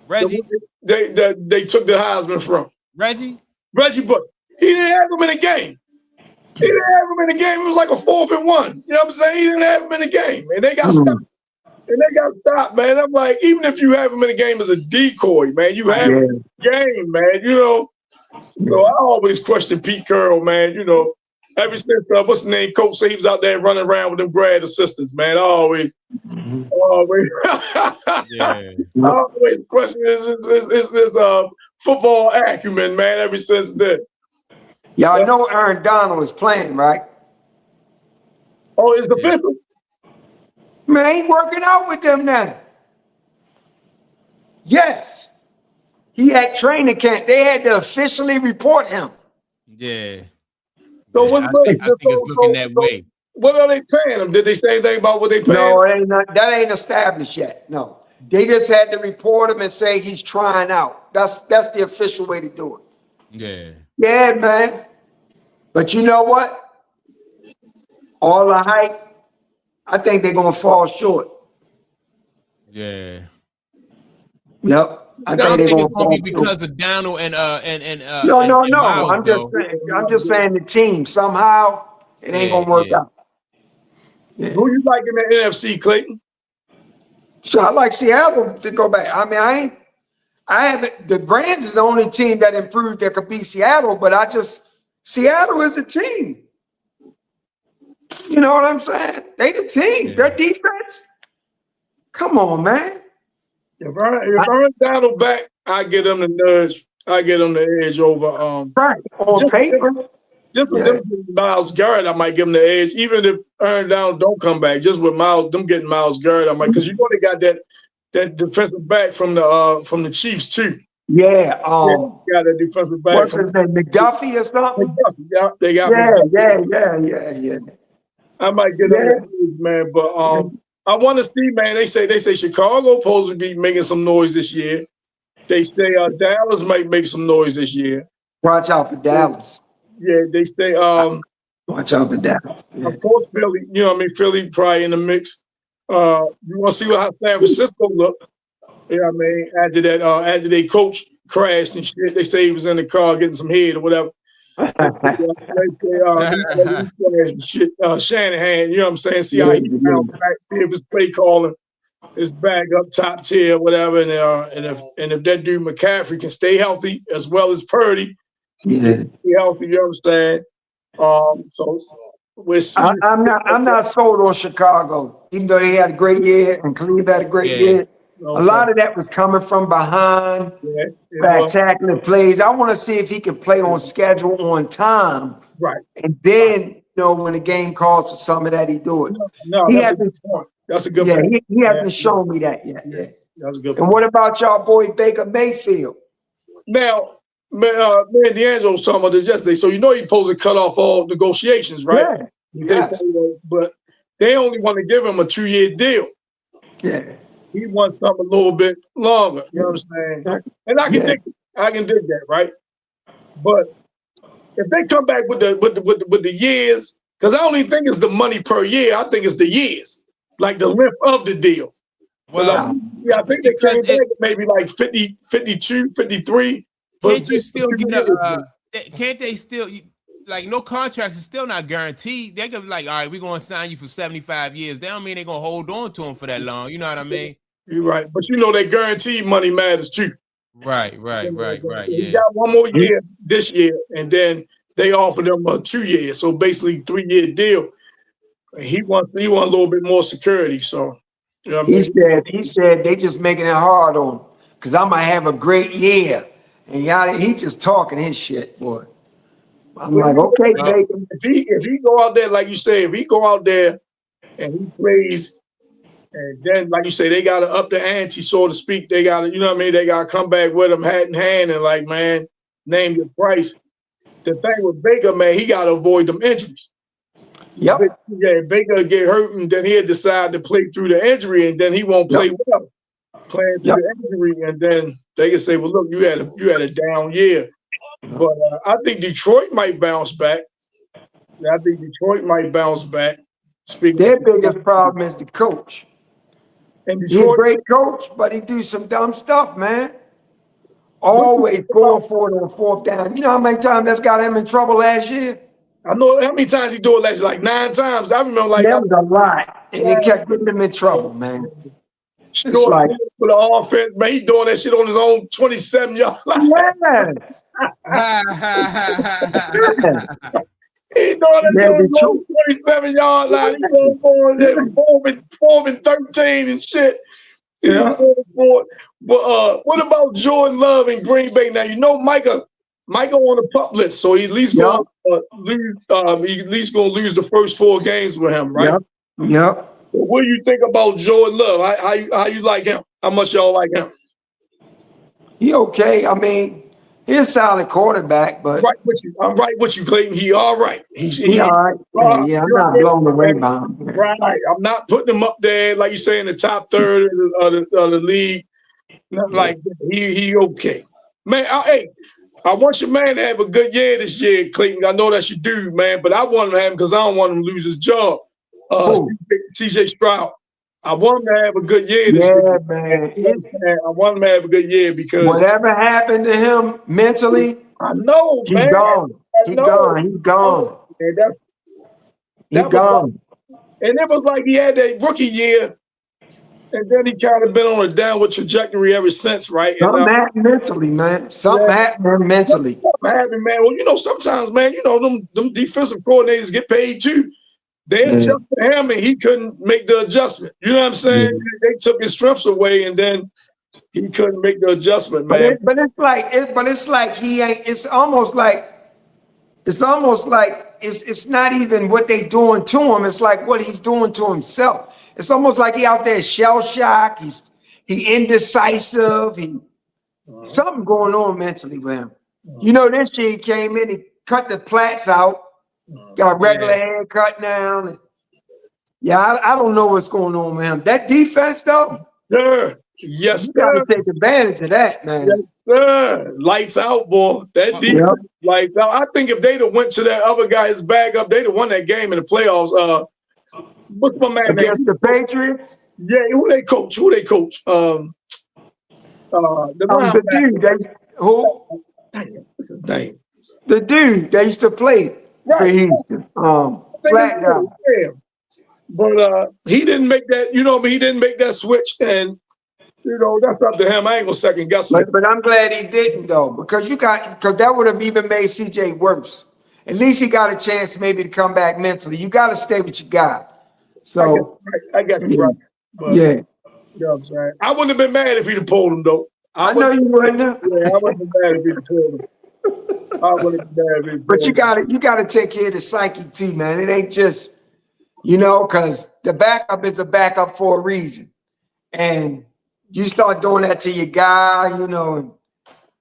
Reggie. They took the Heisman from Reggie Bush. He didn't have him in the game. He didn't have him in the game. It was like a 4th and 1. You know what I'm saying? He didn't have him in the game, and they got stopped. And they got stopped, man. I'm like, even if you have him in the game as a decoy, man, you have him in the game, man. You know, I always question Pete Carroll, man. You know, ever since what's the name, Coach said he was out there running around with them grad assistants, man. I always question his football acumen, man. Ever since then. Y'all know Aaron Donald is playing, right? Oh, it's official. Man, he working out with them now. Yes. He had training camp. They had to officially report him. Yeah. So I think it's looking that way. What are they paying him? Did they say anything about what they paying? No, that ain't established yet. No. They just had to report him and say he's trying out. That's the official way to do it. Yeah. Yeah, man. But you know what? All the hype, I think they're gonna fall short. Yeah. Yep. I don't think it's gonna be because of Donald and No. Miles, I'm just saying the team somehow it ain't gonna work out. Yeah. Who you like in the NFC, Clayton? So I like Seattle to go back. I mean, I haven't. The Rams is the only team that improved that could beat Seattle, but Seattle is a team. You know what I'm saying? They the team. Yeah. Their defense. Come on, man. If Aaron Donald back, I get them the nudge. I get them the edge over. Right on paper. Just with them Myles Garrett, I might give them the edge. Even if Aaron Donald don't come back, just with them getting Myles Garrett, I might, because you know they got that defensive back from the Chiefs too. Yeah, got a defensive back. What's his name? McDuffie or something? Yeah, they got. Yeah. I might get them, man, but I want to see, man. They say Chicago supposed to be making some noise this year. They say Dallas might make some noise this year. Watch out for Dallas. Yeah, they say. Watch out for Dallas. Yeah. Of course, Philly. You know, what I mean, Philly probably in the mix. You want to see how San Francisco look? Yeah, I mean, after their coach crashed and shit, they say he was in the car getting some head or whatever. Shanahan, you know what I'm saying? See how he found back, see if his play calling is back up top tier, whatever. And if that dude McCaffrey can stay healthy as well as Purdy, be healthy, you know what I'm saying? So we're I'm not sold on Chicago, even though they had a great year and Cleveland had a great year. Okay. A lot of that was coming from behind, spectacular plays. I want to see if he can play on schedule, on time. Right. And then, when the game calls for some of that, he do it. No, that's a good point. That's a good point. He hasn't shown me that yet. Yeah. That's a good point. And what about y'all boy Baker Mayfield? Now, man, D'Angelo was talking about this yesterday. So he's supposed to cut off all negotiations, right? Yeah. But they only want to give him a 2-year deal. Yeah. He wants something a little bit longer. You know what I'm saying? And I can dig it. I can dig that, right? But if they come back with the years, because I don't even think it's the money per year. I think it's the years, like the length of the deal. Well, I think they came back maybe like 50, 52, 53. Can't you still can't they still, like, no contracts is still not guaranteed. They could be like, all right, we're going to sign you for 75 years. They don't mean they're going to hold on to him for that long. You know what I mean? You're right. But that guaranteed money matters too. Right. Yeah. He got one more year this year, and then they offered him a 2 year. So basically 3-year deal. He wants a little bit more security. So he said they just making it hard on him. because I might have a great year. And y'all, he just talking his shit, boy. I'm like, okay, Baker. If he go out there, like you say, if he go out there and he plays, and then, like you say, they got to up the ante, so to speak. They got to, you know what I mean? They got to come back with him hat in hand and like, man, name your price. The thing with Baker, man, he got to avoid them injuries. Yep. Yeah, Baker get hurt, and then he'll decide to play through the injury, and then he won't play well playing through the injury, and then they can say, well, look, you had a down year. But I think Detroit might bounce back. I think Detroit might bounce back. Their biggest problem is the coach. And He's a great coach, but he do some dumb stuff, man. Always going for it on fourth down. You know how many times that's got him in trouble last year? I know how many times he do it last year, like 9 times. I remember like that was a lot. And it kept getting him in trouble, man. It's like for the offense, man, he doing that shit on his own 27-yard line. He doing that on his own 27-yard line. He going there 4 and 13 and shit. Yeah. But what about Jordan Love in Green Bay? Now you know Micah on the pup list, so he at least going to lose the first 4 games with him, right? Yep. What do you think about Jordan Love? How you like him? How much y'all like him? He okay. I mean, he's a solid quarterback, but I'm right with you, Clayton. He all right. He all right. Yeah, I'm not blown away by him. Right. I'm not putting him up there, like you say, in the top third of the league. Nothing like that. He okay. Man, I want your man to have a good year this year, Clayton. I know that's your dude, man, but I want him to have him because I don't want him to lose his job. CJ Stroud. I want him to have a good year this year. Man. I want him to have a good year because whatever happened to him mentally, I know, he's gone. He's gone. He's gone. And it was like he had that rookie year, and then he kind of been on a downward trajectory ever since, right? Something happened mentally, man. Something happened mentally. Something happened, man. Well, you know, sometimes, man, you know, them defensive coordinators get paid too. They adjusted him, and he couldn't make the adjustment. You know what I'm saying? They took his strengths away, and then he couldn't make the adjustment, man. But it's like he ain't. It's almost like it's not even what they doing to him. It's like what he's doing to himself. It's almost like he out there shell shocked. He indecisive. Something going on mentally with him. You know, this year he came in, he cut the plaits out. Got regular haircut now. I don't know what's going on with him. That defense, though. Yes, you gotta take advantage of that, man. Yes, sir. Lights out, boy. That defense, lights out. I think if they'd have went to that other guy's bag up, they'd have won that game in the playoffs. What's my man against the Patriots? Yeah, who they coach? The dude. Who? Dang. The dude they used to play. For Houston. Black guy. Yeah. But he didn't make that, you know, he didn't make that switch, and you know, that's up to him. I ain't gonna second guess him. But I'm glad he didn't though, because that would have even made CJ worse. At least he got a chance maybe to come back mentally. You gotta stay what you got. So I guess you're right. But, yeah. You know what I'm saying? I wouldn't have been mad if he'd have pulled him though. I know you wouldn't have. Yeah, I wouldn't have been mad if he'd have pulled him. But you gotta take care of the psyche too, man. It ain't just, you know, because the backup is a backup for a reason. And you start doing that to your guy, you know, and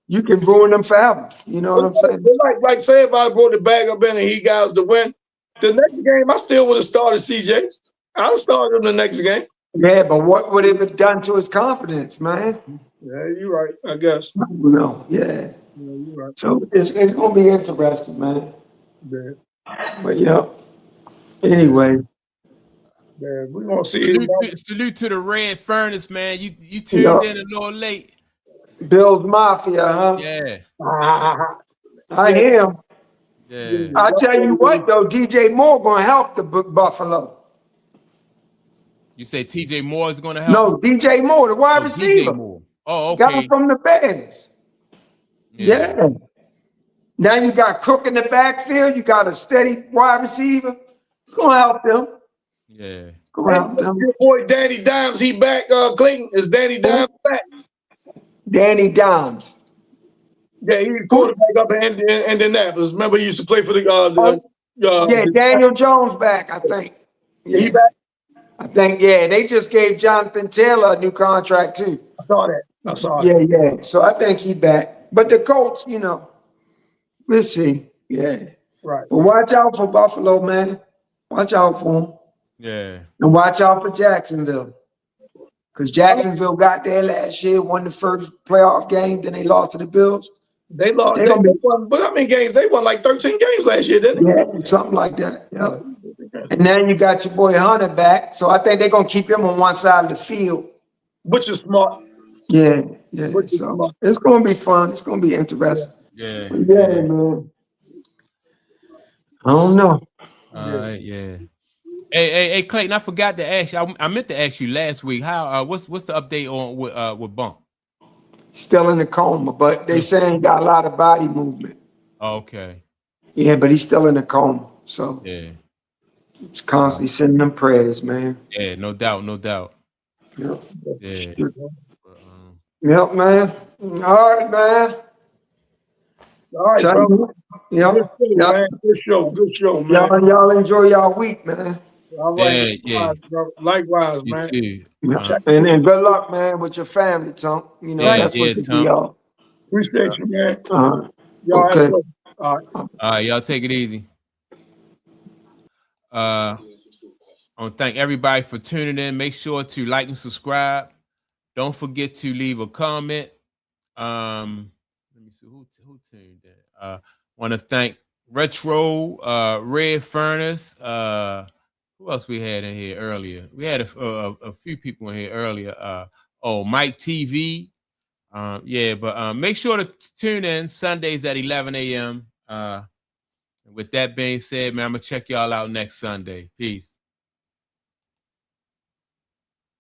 you can ruin them forever. You know what I'm saying? Like say if I brought the backup in and he got us to win, the next game I still would have started CJ. I'll start him the next game. Yeah, but what would it have done to his confidence, man? Yeah, you're right, I guess. No, yeah. Yeah, you're right. So it's gonna be interesting, man. Yeah. But yeah. Anyway. Yeah, we're gonna see. Salute to the Red Furnace, man. You tuned in a little late. Bill's Mafia, huh? Yeah. I hear him. Yeah. I tell you what though, DJ Moore gonna help the Buffalo. You say TJ Moore is gonna help? No, DJ Moore, the wide receiver. DJ Moore. Oh, okay. Got him from the Bears. Yeah. Now you got Cook in the backfield. You got a steady wide receiver. It's gonna help them. Yeah. It's gonna help them. Your boy Danny Dimes, he back. Clayton, is Danny Dimes back? Danny Dimes. Yeah, he's quarterback up in Indianapolis. Remember, he used to play for Yeah, Daniel Jones back, I think. Yeah. He back? I think, yeah. They just gave Jonathan Taylor a new contract too. I saw that. Yeah. So I think he back. But the Colts, we'll see. Yeah. Right. But watch out for Buffalo, man. Watch out for them. Yeah. And watch out for Jacksonville. Because Jacksonville got there last year, won the first playoff game, then they lost to the Bills. They lost. They won, but how many games? They won like 13 games last year, didn't they? Yeah, something like that. Yep. And now you got your boy Hunter back. So I think they're going to keep him on one side of the field. Which is smart. Yeah. So it's going to be fun. It's going to be interesting. Yeah. Man. I don't know. All right, yeah. Hey, Clayton, I forgot to ask you. I meant to ask you last week. How what's the update on with Bump? Still in the coma, but they saying he got a lot of body movement. Okay. Yeah, but he's still in the coma. So yeah, it's constantly sending them prayers, man. Yeah, no doubt. Yep. Yeah. Yep, man. All right, man. All right, bro. Yep. Good show, man. Y'all enjoy y'all week, man. All right. Yeah. Likewise, You man. too. And good luck, man, with your family, Tom. That's what you do, y'all. Appreciate you, man. Y'all okay. All right, y'all take it easy. I want to thank everybody for tuning in. Make sure to like and subscribe. Don't forget to leave a comment. Let me see who tuned in. Want to thank Retro, Red Furnace. Who else we had in here earlier? We had a few people in here earlier. Mike TV. But make sure to tune in Sundays at 11 a.m. With that being said, man, I'm going to check y'all out next Sunday. Peace.